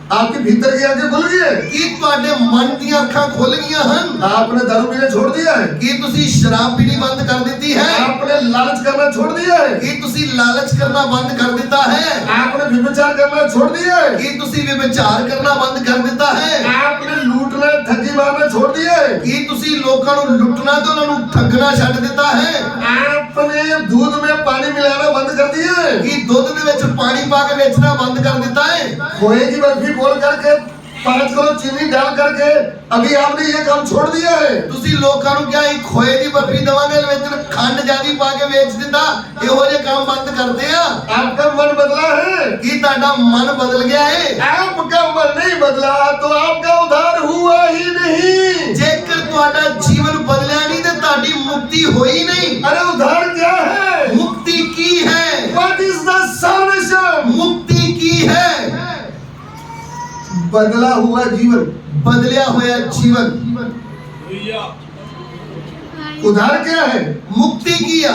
आपके भीतर की आंखें खुल गई है? की तुहाडे मन दी अखां खुल गईयां हन? आपने दारू पीना छोड़ दिया है? की तुसी शराब पीनी बंद कर दी है? आपने लालच करना छोड़ दिया है? की तुसी लालच करना बंद कर दिता है? आपने व्यभिचार करना छोड़ दिया है? की तुसी व्यभिचार करना बंद कर दिता है? आपने लूटना ठगी मारना छोड़ दिया है? की तुसी लोकां नू लुटना ते उन्हां नू ठगना छड्ड दिता है? आपने दूध में पानी मिलाना बंद कर दिया है? की दुध दे विच पानी पा के बेचना बंद कर दिता है? खोए की बर्फी बोल करके 5 किलो चीनी डाल करके अभी आपने ये काम छोड़ दिया है। तुसी लोकां नू क्या ही खोए दी बर्फी दवांगे विच खंड जादी पा के बेच दिता, इहो जे काम बंद करदे आ। आपका मन बदला है? की ताड़ा मन बदल गया है? आपका मन नहीं बदला तो आपका उद्धार हुआ ही नहीं। जेकर तुहाडा जीवन बदलिया नहीं ते ताड़ी मुक्ति होई नहीं। अरे उद्धार क्या है? मुक्ति की है? What is the salvation? मुक्ति की है? बदला हुआ जीवन, बदलिया होया जीवन। उद्धार क्या है? मुक्ति किया,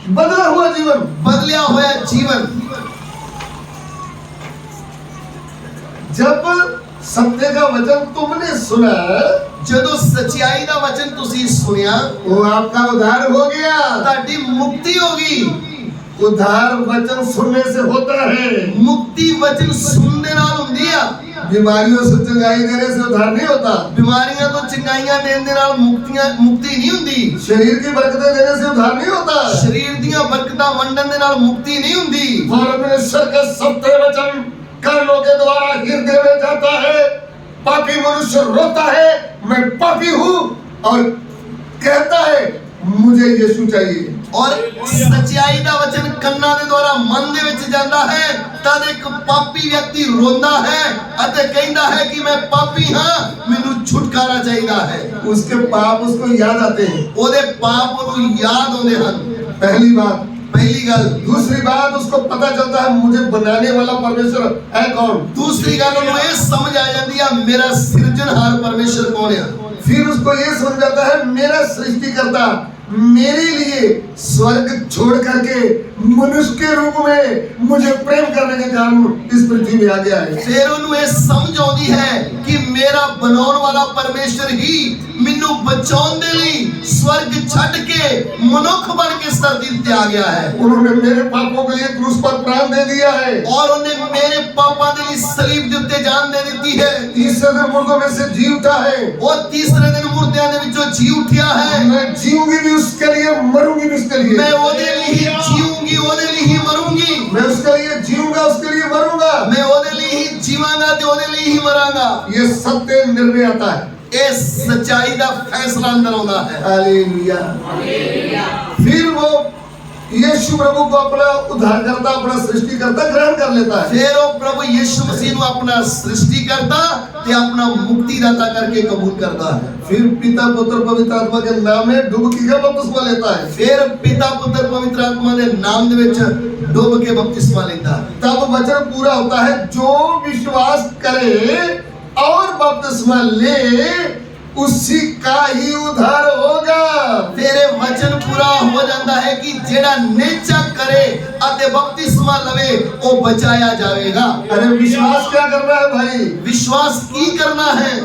बदला हुआ जीवन। बदलिया होया जीवन। जब सत्य का वचन तुमने सुना, जदों सच्चाई दा वचन तुसी सुनिया, वो आपका उद्धार हो गया। ताड़ी मुक्ति होगी। उद्धार वचन सुनने से होता है, मुक्ति वचन सुनने नाल हुंदी आ। बीमारियों से चंगाई देने से उद्धार नहीं होता, बीमारियां तो चंगाइयां देने दे नाल मुक्ति नहीं हुंदी। शरीर की बरकतें देने से उद्धार नहीं होता, शरीर दियां बरकतां वंडन दे नाल मुक्ति नहीं हुंदी। परमेश्वर का सत्य वचन कर्मों के द्वारा हृदय में जाता है। पापी मनुष्य रोता है मैं पापी हूँ और कहता है मुझे यीशु चाहिए। और सच्चाई दा वचन कन्ना दे द्वारा मन दे विच जांदा है, तद एक पापी व्यक्ति रोंदा है अते कहंदा है कि मैं पापी हां, मैनू छुटकारा चाहिदा है। उसके पाप उसको याद आते हैं, ओदे पाप ओनू याद होंदे हन। पहली बात। पहली गल। दूसरी बात, उसको पता चलता है मुझे बनाने वाला परमेश्वर है कौन। दूसरी गल ओनू ये समझ आ जाती है मेरा सृजनहार परमेश्वर कौन है। फिर उसको ये समझ आता है मेरा सृष्टिकर्ता मेरे लिए स्वर्ग छोड़ करके मनुष्य के रूप में मुझे प्रेम करने के कारण इस पृथ्वी में आ गया है। फिर उन्हें ये समझ आती है कि मेरा बनाने वाला परमेश्वर ही मैनू बचाने दे लिए स्वर्ग छड़ के मनुष्य बन के इस धरती पे आ गया है। उन्होंने मेरे पापों के लिए क्रूस पर प्राण दे दिया है और उन्हें मेरे पापों के लिए सलीब के उत्ते जान दे दी है। तीसरे दिन मुर्दों में से जी उठा है। वो तीसरे दिन मुर्दियां दे विचों जी उठिया है। मैं जीऊंगी भी उसके लिए, मरूंगी भी उसके लिए। मैं ओदे लिए ही जीऊंगी, ओदे लिए ही मरूंगी। मैं उसके लिए जीऊंगा, उसके लिए मरूंगा। मैं ओदे लिए ही जीवांगा ते ओदे लिए ही मरांगा। ये सत्य निर्णय आता है, इस सच्चाई का फैसला अंदर होता है। हालेलुया। फिर वो यीशु प्रभु को अपना उद्धारकर्ता, अपना सृष्टिकर्ता ग्रहण कर लेता है। फिर वो प्रभु यीशु मसीह को अपना सृष्टिकर्ता ते अपना मुक्तिदाता करके कबूल करता है। फिर पिता पुत्र पवित्र आत्मा के नाम में डुबकी का बपतिस्मा लेता है। फिर पिता पुत्र पवित्र आत्मा के नाम दे विच डुब के बपतिस्मा लेता है। तब वचन पूरा होता है, जो विश्वास करे और बपतिस्मा ले उसी का ही उद्धार होगा। तेरे वचन पूरा हो जाता है कि जेड़ा निश्चय करे अते बपतिस्मा लवे वो बचाया जाएगा। अरे विश्वास क्या करना है भाई? विश्वास की करना है?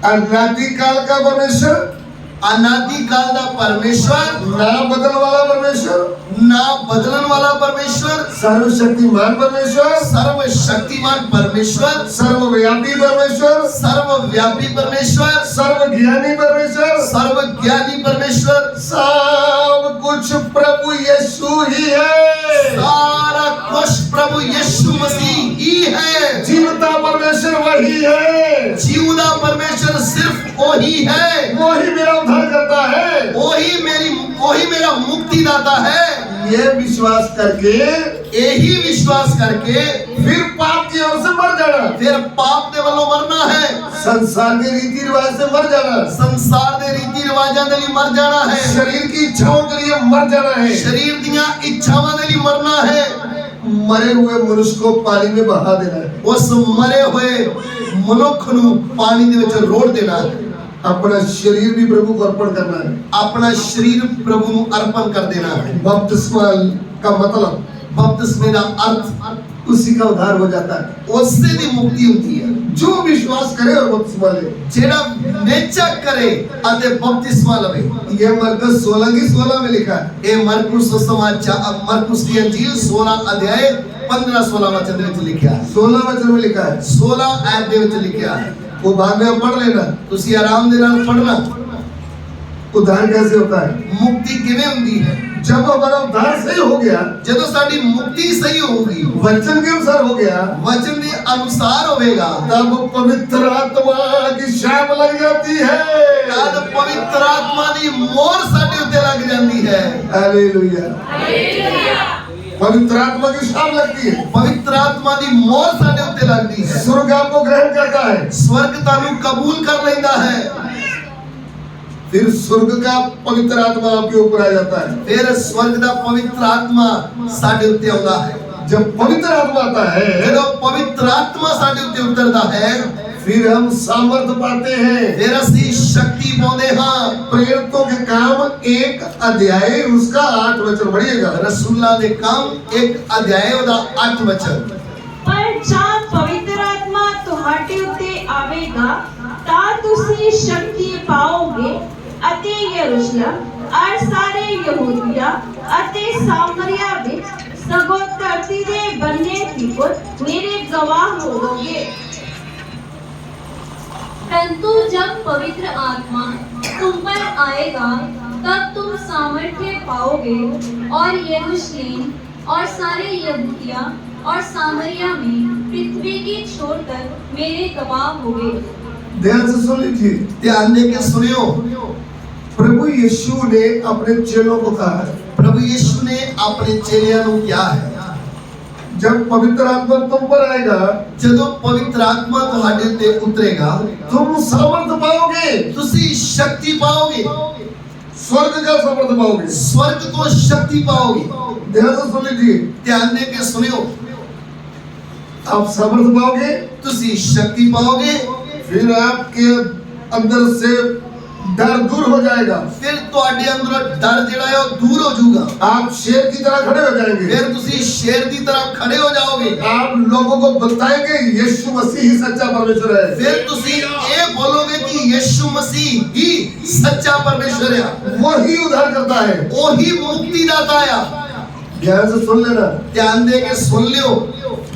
अनादि काल का परमेश्वर, अनादि काल दा परमेश्वर, ना बदलने वाला परमेश्वर, ना बदलन वाला परमेश्वर, सर्वशक्तिमान परमेश्वर, सर्वशक्तिमान परमेश्वर, सर्वव्यापी परमेश्वर, सर्वव्यापी परमेश्वर, सर्वज्ञानी परमेश्वर, सर्वज्ञानी परमेश्वर, सब कुछ प्रभु यीशु ही है। सारा कुछ प्रभु यीशु मसीह ही है। जीवता परमेश्वर वही है। जीवदा परमेश्वर सिर्फ वही है। वही मेरा उद्धार करता है। वही मेरा मुक्तिदाता है। ये विश्वास करके, यही विश्वास करके फिर पाप की ओर से मर जाना, फिर पाप दे वालों मरना है, संसार के रीति रिवाज से मर जाना, संसार दे रीति रिवाजां दे लिए मर जाना है, शरीर की इच्छाओं के लिए मर जाना है, शरीर दियां इच्छावां दे लिए मरना है, मरे हुए मनुष्य को पानी में बहा देना है, उस मरे हुए मनुख नूं पानी दे विच रोड़ देना है, अपना शरीर भी प्रभु को अर्पण करना है, अपना शरीर प्रभु नूं अर्पण कर देना है। बपतिस्मा का मतलब, बपतिस्मे दा अर्थ उसी का उद्धार हो जाता है। उससे दी मुक्ति होती है। जो विश्वास करे और बपतिस्मा ले, जेड़ा निश्चय करे अते बपतिस्मा लवे। ये मरकुस 16:16 में लिखा है। ए मरकुस सुसमाचार, मरकुस दी अंजील 16 अध्याय 15-16 वचन दे विच लिखा है। 16 वचन में लिखा है, 16 आयत दे विच लिखा है। वो बाद में आप पढ़ लेना। तुसी आराम दे नाल पढ़ना। उद्धार कैसे होता है? मुक्ति किवें हुंदी है? जब हमारा उद्धार सही हो गया, जदों साडी मुक्ति सही होगी, वचन के अनुसार हो गया, वचन के अनुसार होवेगा, तब पवित्र आत्मा की छाप लग जाती है। तब पवित्र आत्मा दी मोहर साडे उत्ते लग जाती है। हालेलुया, पवित्र आत्मा की छाप लगती है। पवित्र आत्मा दी मोहर साडे उत्ते लगदी है। स्वर्ग आपको ग्रहण करता है, स्वर्ग तानू कबूल कर लेंदा है। फिर स्वर्ग का पवित्र आत्मा आपके ऊपर आ जाता है। फिर स्वर्ग दा पवित्र आत्मा साडे उत्ते आउंदा है। जब पवित्र आत्मा आता है, जदों पवित्र आत्मा साडे उत्ते उतरदा है, फिर हम सामर्थ पाते हैं। फिर असी शक्ति पाउंदे हां। प्रेरितों के काम 1 अध्याय उसका 8 वचन पढ़िएगा। रसूलां दे काम 1 अध्याय ओदा 8 वचन। पर जब पवित्र आत्मा तुहाडे उत्ते आवेगा ता तुसी शक्ति पाओगे अते यरूशलेम और सारे यहूदिया अते सामरिया विच सगों धरती दे बन्ने तिकों मेरे गवाह होगे। परंतु जब पवित्र आत्मा तुम पर आएगा तब तुम सामर्थ्य पाओगे और यरूशलेम और सारे यहूदिया और सामरिया में पृथ्वी की छोर तक मेरे गवाह होगे। ध्यान से सुन लीजिए, ध्यान दे के सुनियो। प्रभु यीशु ने अपने चेलों को कहा है, प्रभु यीशु ने अपने चेलियां को क्या है, जब पवित्र आत्मा तुम पर आएगा, जदों पवित्र आत्मा तुहाडे ते उतरेगा, तुम सामर्थ पाओगे, तुसी शक्ति पाओगे, स्वर्ग का सामर्थ पाओगे, स्वर्ग तो शक्ति पाओगे। ध्यान से सुन लीजिए, ध्यान दे के सुनियो। आप सामर्थ पाओगे, तुसी शक्ति पाओगे, फिर आपके अंदर से डर दूर हो जाएगा, फिर तुहाडे अंदर डर जिहड़ा है वो दूर हो जाऊगा। आप शेर की तरह खड़े हो जाएंगे, फिर तुसी शेर की तरह खड़े हो जाओगे। आप लोगों को बताएंगे यीशु मसीह ही सच्चा परमेश्वर है। फिर तुसी ये बोलोगे कि यीशु मसीह ही सच्चा परमेश्वर है, वही उद्धार करता है, वही मुक्तिदाता है। ध्यान से सुन लेना, ध्यान दे के सुन लियो।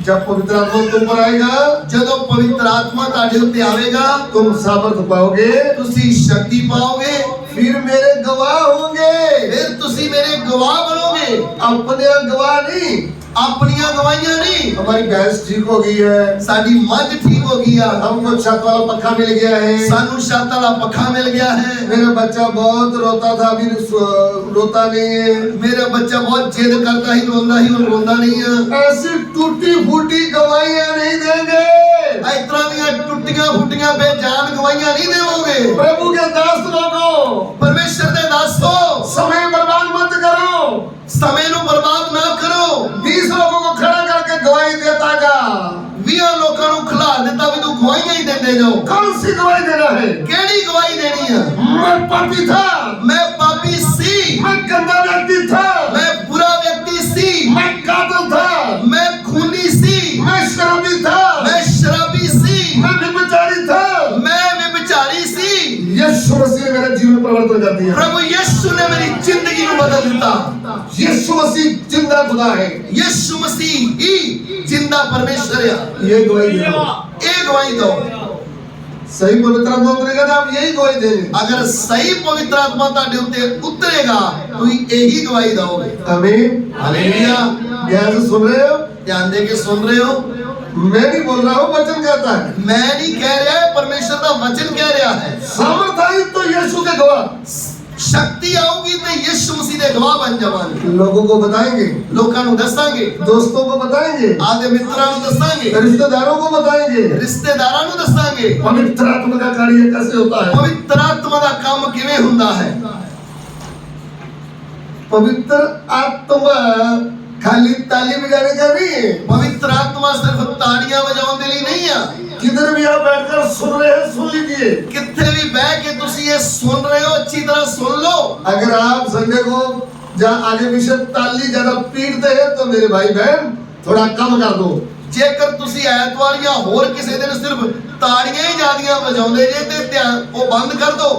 जब पवित्र आत्मा तुम पर आएगा, जदों पवित्र आत्मा तुहाडे उत्ते आवेगा, तुम सामर्थ पाओगे, तुसी शक्ति पाओगे, फिर मेरे गवाह होंगे। फिर तुसी मेरे गवाह बनोगे। अपने गवाह नहीं, अपनियां गवाइयां नहीं, हमारी भैंस ठीक हो गई है, साडी मझ ठीक हो गई है, हमको छत वाला पक्का मिल गया है, सानू छत वाला पखा मिल गया है, मेरा बच्चा बहुत रोता था अभी रोता नहीं है, मेरा बच्चा बहुत जिद करता ही रोंदा ही हुण रोंदा नहीं है। ऐसी टूटी फूटी गवाहियां नहीं देंगे। इस तरह ਦੀਆਂ ਟੁੱਟੀਆਂ ਫੁੱਟੀਆਂ ਬੇਜਾਨ ਗਵਾਈਆਂ ਨਹੀਂ ਦੇਵੋਗੇ। प्रभु के दास लोगों, ਪਰਮੇਸ਼ਰ ਦੇ ਦਾਸੋ, समय बर्बाद मत करो। ਸਮੇਂ ਨੂੰ ਬਰਬਾਦ ਨਾ ਕਰੋ। 20 लोगों को खड़ा करके गवाही देता जा। 20 ਲੋਕਾਂ ਨੂੰ ਖਿਲਾਰ ਦਿੱਤਾ ਵੀ ਤੂੰ ਗਵਾਹੀਆਂ ਹੀ ਦਿੰਦੇ ਜਾਓ। कौन सी गवाही देना है? ਕਿਹੜੀ ਗਵਾਹੀ ਦੇਣੀ ਆ? मैं पापी था, ਮੈਂ ਪਾਪੀ ਸੀ, मैं गंदा व्यक्ति था, ਮੈਂ ਬੁਰਾ ਵਿਅਕਤੀ ਸੀ, मैं कातिल था, ਮੈਂ ਖੂਨੀ ਸੀ, मैं शराबी था, ਮੈਂ ਸ਼ਰਾਬੀ ਸੀ, मैं व्यभिचारी था। ਮੈਂ ਵਿਭਚਾਰੀ ਸੀ। यीशु मसीह ने मेरा जीवन परिवर्तन कर दिया। ਪ੍ਰਭੂ ਯਿਸੂ ਨੇ ਮੇਰੀ ਜ਼ਿੰਦਗੀ ਨੂੰ ਬਦਲ ਦਿੱਤਾ। यीशु मसीह जिंदा खुदा है। ਯਿਸੂ ਮਸੀਹ ਹੀ ਜਿੰਦਾ ਪਰਮੇਸ਼ਰ ਆ। ये गवाही दे दो। ਇਹ ਗਵਾਹੀ ਦਿਓ। सही पवित्र आत्मा उतरेगा तो आप यही गवाही देंगे। ਅਗਰ ਸਹੀ ਪਵਿੱਤਰ ਆਤਮਾ ਤੁਹਾਡੇ ਉੱਤੇ ਉਤਰੇਗਾ ਤੁਸੀਂ ਇਹੀ ਗਵਾਹੀ ਦਿਓਗੇ। आमीन। ਹਾਲੇਲੂया। ध्यान से सुन रहे हो? ध्यान दे के सुन रहे हो? मैं नहीं बोल रहा हूँ, वचन कहता है। मैं नहीं कह रहा है, परमेश्वर का वचन कह रहा है। सामर्थ आई तो यीशु के गवाह शक्ति आऊगी तो यीशु मसीह दे गवाह बन जावांगे। लोगों को बताएंगे, लोकां नूं दसांगे, दोस्तों को बताएंगे, आदे मित्रां नूं दसांगे, रिश्तेदारों को बताएंगे रिश्तेदारां नूं दसांगे पवित्र आत्मा का कार्य कैसे होता है। पवित्र आत्मा दा काम किवें हुंदा है। पवित्र आत्मा खाली ताली बजाने का नहीं है। पवित्र आत्मा सिर्फ ताड़ियां बजाउण दे लई नहीं आ। किधर भी आप बैठकर सुन रहे हैं, सुन लीजिए। किथे भी बैठ के तुसी ये सुन रहे हो, अच्छी तरह सुन लो। अगर आप संडे को जहाँ आगे पीछे ताली ज्यादा पीटते हैं तो मेरे भाई बहन थोड़ा कम कर दो। जेकर तुसी ऐतवार या होर किसी दिन सिर्फ ताड़ियां ही ज्यादियां बजाउंदे जे ते ध्यान वो बंद कर दो।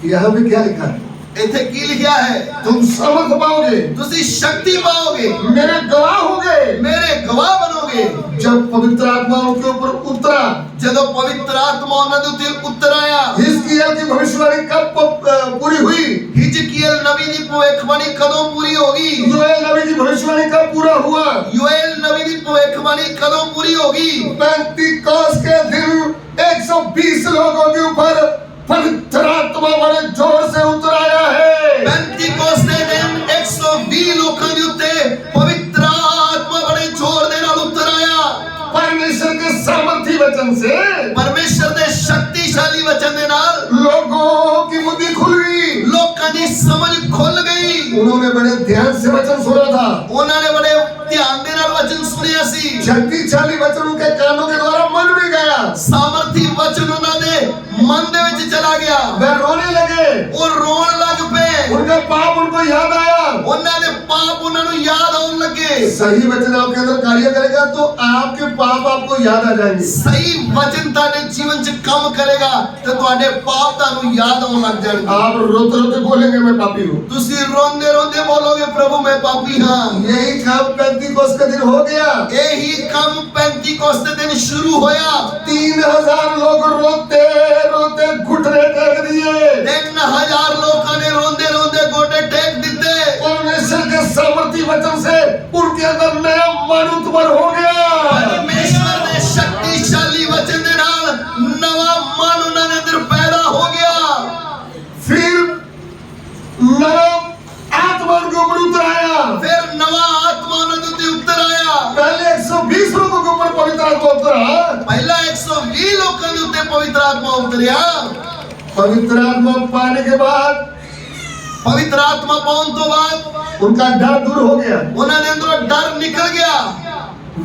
यहाँ भी क्या लिखा है? इथे की लिखा है? तुम समर्थ पाओगे, तुसी शक्ति पाओगे, मेरे गवाह होगे, मेरे गवाह बनोगे। जब पवित्र आत्मा उनके ऊपर उतरा, जदों पवित्र आत्मा उन्हां दे उत्ते उतर आया, हिजकिय्याह की भविष्यवाणी कब पूरी हुई? हिजकिय्याह नबी दी भविष्यवाणी कदों पूरी होगी? योएल नबी की भविष्यवाणी कब पूरा हुआ? योएल नबी दी भविष्यवाणी कदों पूरी होगी? पेंतिकोस्त के दिन 120 लोगों के ऊपर पवित्र आत्मा बड़े जोर से उतर आया है। पेंतिकोस्त दे दिन 120 लोकां दे उत्ते पवित्र आत्मा बड़े जोर दे नाल उतर आया। परमेश्वर के सामर्थी वचन से, परमेश्वर दे शक्तिशाली वचन दे नाल लोगों की बुद्धि खुल गई, लोकां दी समझ खुल गई। उन्होंने बड़े ध्यान से वचन सुना था, उन्हां ने बड़े ध्यान दे नाल वचन सुनिया सी। शक्तिशाली वचन उनके कानों के द्वारा मन में गया, सामर्थी वचन उन्हां दे मन दे विच चला गया। वे रोने लगे, वो रोण लग पे, उनका पाप उनको याद आया। उन्हां दे पाप उन्हां नूं याद आउण लगे। सही वचन आपके अंदर कार्य करेगा तो आपके पाप आपको याद आ जाएंगे। सही वचन तारे जीवन च काम करेगा तो तुहाडे पाप तानू याद आउण लग जाणगे। आप रोते रोते बोलेंगे मैं पापी हूँ। तुसी रोंदे रोंदे बोलोगे प्रभु मैं पापी हां। यही काम पेंतिकोस्त का दिन हो गया। यही काम पेंतिकोस्त दे दिन शुरू होया। 3000 लोग रोते रोते घुटने टेक दिए। 3000 लोगों ने रोंदे रोंदे गोटे टेक दिते। परमेश्वर के सामर्थी वचन से उनके अंदर नया मन उत्पन्न हो गया। परमेश्वर ने शक्तिशाली वचन दे नाल नवा मन उन्हां दे अंदर पैदा हो गया। फिर नया आत्मा उनके ऊपर उतर आया। फिर नवा आत्मा उन्हां दे उत्ते उतर आया। पहले 120 लोगों के ऊपर पवित्र आत्मा उतरा। पहला 120 लोगों के उत्ते पवित्र आत्मा उतरिया। पवित्र आत्मा पाने के बाद, पवित्र आत्मा पाउण तो बाद उनका डर दूर हो गया। उन्हां दे अंदरों डर निकल गया।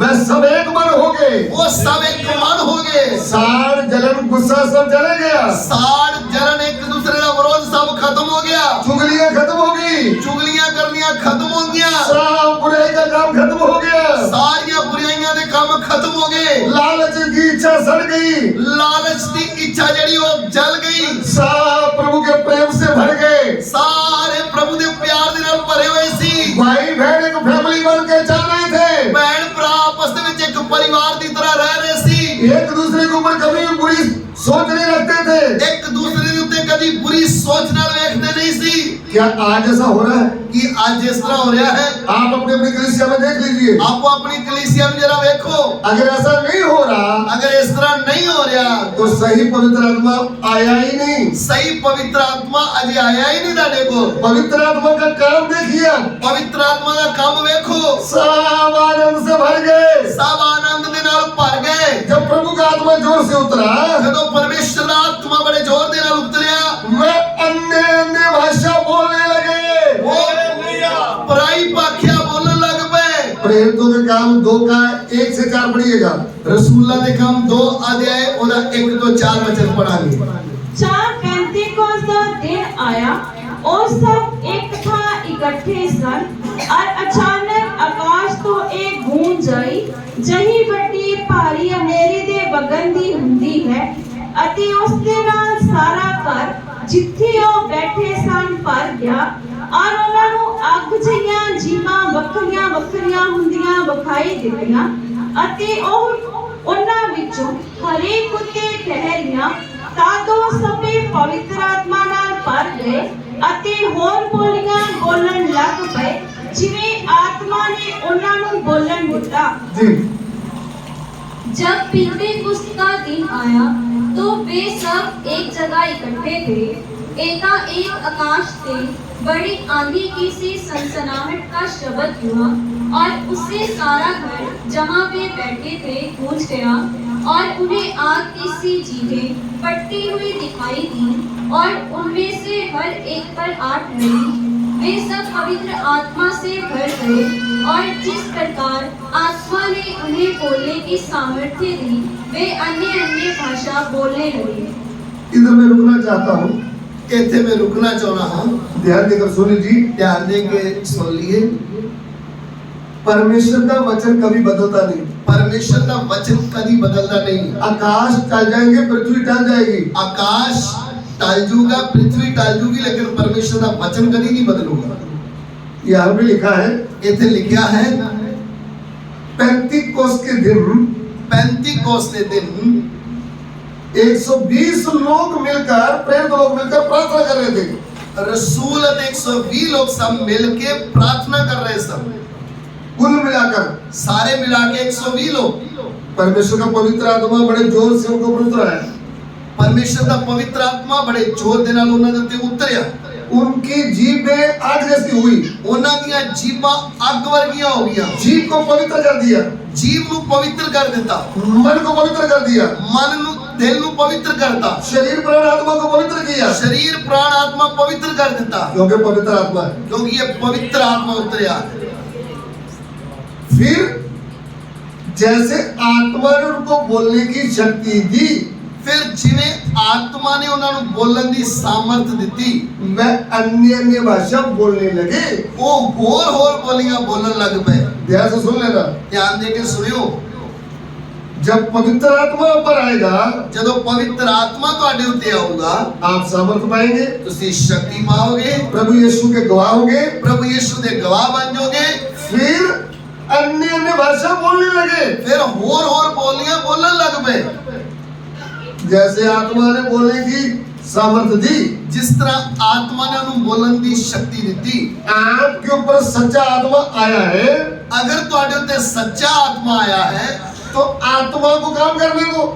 वे सब एक मन हो गए। वो सब एक मन हो गए। साड़ जलन गुस्सा सब चले गया। साड़ जलन एक दूसरे का विरोध सब खत्म हो गया। चुगलियां खत्म हो गई। चुगलियां करनियां खत्म हो गया। सब बुराई का काम खत्म हो गया। सारियां बुराइयां दे काम खत्म हो गए। लालच की इच्छा सड़ गई। लालच की इच्छा जड़ी वो जल गई। सब प्रभु के प्रेम से भर गए। सारे प्रभु दे प्यार दे नाल भरे हुए सी। भाई बहन एक फैमिली बन के चल रहे थे। बहन भरा आपस दे विच एक परिवार की तरह रह रहे सी। एक दूसरे के ऊपर कभी भी बुरी सोच नहीं रखते थे। एक दूसरे दे उत्ते कदी बुरी सोच नाल वेखदे नहीं सी क्या आज ऐसा हो रहा है? कि आज इस तरह हो रहा है। आप अपनी अपनी कलीसिया में देख लीजिए। आपको अपनी कलीसिया में जरा देखो, अगर ऐसा नहीं हो रहा अगर इस तरह नहीं हो रहा तो सही पवित्र आत्मा आया ही नहीं। सही पवित्र आत्मा अजे आया ही नहीं ताडे को। पवित्र आत्मा का काम देखिए आप। पवित्र आत्मा का काम देखो, सब आनंद से भर गए। सब आनंद दे नाल भर गए। जब प्रभु का आत्मा जोर से उतरा, जदों परमेश्वर दा आत्मा बड़े जोर दे नाल उतरिया, मैं अन्य भाषा बोलने लगे। वो पराई भाषा बोलने लग पे। प्रेरितों के काम 2 का 1 से 4 पढ़िएगा। रसूलां दे काम 2 अध्याय और 1 2 4 वचन पढ़ांगे। जब पेंतीकोस्त का दिन आया और सब एक था इकट्ठे सन और अचानक आकाश तो एक गूंज आई जही बड़ी भारी अनेरी दे बगन दी हुंदी है अति उस दे नाल सारा घर जिथे ਉਹ बैठे सन भर गया और ਉਹਨਾਂ ਨੂੰ ਅੱਗ ਜਿਹੀਆਂ ਜੀਵਾਂ ਵੱਖਰੀਆਂ ਵੱਖਰੀਆਂ ਹੁੰਦੀਆਂ ਵਿਖਾਈ ਦਿੱਤੀਆਂ ਅਤੇ ਉਹ ਉਹਨਾਂ ਵਿੱਚੋਂ ਹਰੇਕ ਉੱਤੇ ਠਹਿਰੀਆਂ तादो सबे पवित्र आत्मा नाल भर गए अते होर बोलियां बोलन लग पए जिवें आत्मा ने उन्हां नूं बोलन दिता। जी। जब पेंतीकोस्त का दिन आया तो वे सब एक जगह इकट्ठे थे। एकाएक आकाश से बड़ी आंधी की सी सनसनाहट का शब्द हुआ और उससे सारा घर जहाँ वे बैठे थे गूंज गया और उन्हें आग की सी जीभें फटती हुई दिखाई दी और उनमें से हर एक पर आ ठहरी। वे सब पवित्र आत्मा से भर गए और जिस प्रकार आत्मा ने उन्हें बोलने की सामर्थ्य दी वे अन्य अन्य भाषा बोलने लगे। इधर मैं रुकना चाहता हूँ। इत्थे मैं रुकना चाहना हूँ। ध्यान देकर सुनिए जी। ध्यान देके सुन लिए। परमेश्वर का वचन कभी बदलता नहीं। परमेश्वर का वचन कभी बदलता नहीं। आकाश टल जाएंगे, पृथ्वी टल जाएगी। आकाश टल जूगा, पृथ्वी टल जूगी, लेकिन परमेश्वर का वचन कभी नहीं बदलूगा। यहाँ भी लिखा है, इत्थे लिखा है पेंतीकोस्त के दिन, पेंतीकोस्त के दिन 120 लोग मिलकर, प्रेरित लोग मिलकर प्रार्थना कर रहे थे। रसूल 120 लोग सब मिलके प्रार्थना कर रहे सब, कुल मिलाकर सारे मिला के 120 लोग। परमेश्वर का पवित्र आत्मा बड़े जोर से उनको ऊपर उतरा है। परमेश्वर का पवित्र आत्मा बड़े जोर दे नाल उन्हां दे उत्ते उतरिया। उनकी जीभें आग जैसी हुई। उन्हां दीयां जीभां अग वर्गियां हो गईयां। जीभ को पवित्र कर दिया, जीव नूं पवित्र कर दिता, मन को पवित्र कर दिया, मन नूं दिल नूं पवित्र करता, शरीर प्राण आत्मा को पवित्र किया, शरीर प्राण आत्मा पवित्र कर दिता, क्योंकि पवित्र आत्मा है। क्योंकि ये पवित्र आत्मा उतरिया। फिर जैसे आत्मा ने उनको बोलने की शक्ति दी, फिर जिन्हें आत्मा ने उन्होंने बोलने की सामर्थ दी, वह अन्य अन्य भाषा बोलने लगे। वो होर बोलियां बोलने लग पे। ध्यान से सुन लेना, ध्यान दे के सुनियो। जब पवित्र आत्मा ऊपर आएगा, जब पवित्र आत्मा तुहाडे उत्ते आऊगा, आप सामर्थ पाएंगे, तुसी शक्ति पाओगे, प्रभु यीशु के गवाह होंगे, प्रभु यीशु दे गवाह बन जाओगे। फिर अन्य अन्य भाषा बोलने लगे। फिर होर बोलियां बोलने लग पे। जैसे आत्मा ने बोलने की सामर्थ दी, जिस तरह आत्मा ने उन्हें बोलने की शक्ति दी। आपके ऊपर सच्चा आत्मा आया है, अगर तुहाडे उत्ते सच्चा आत्मा आया है तो आत्मा को काम करने दो।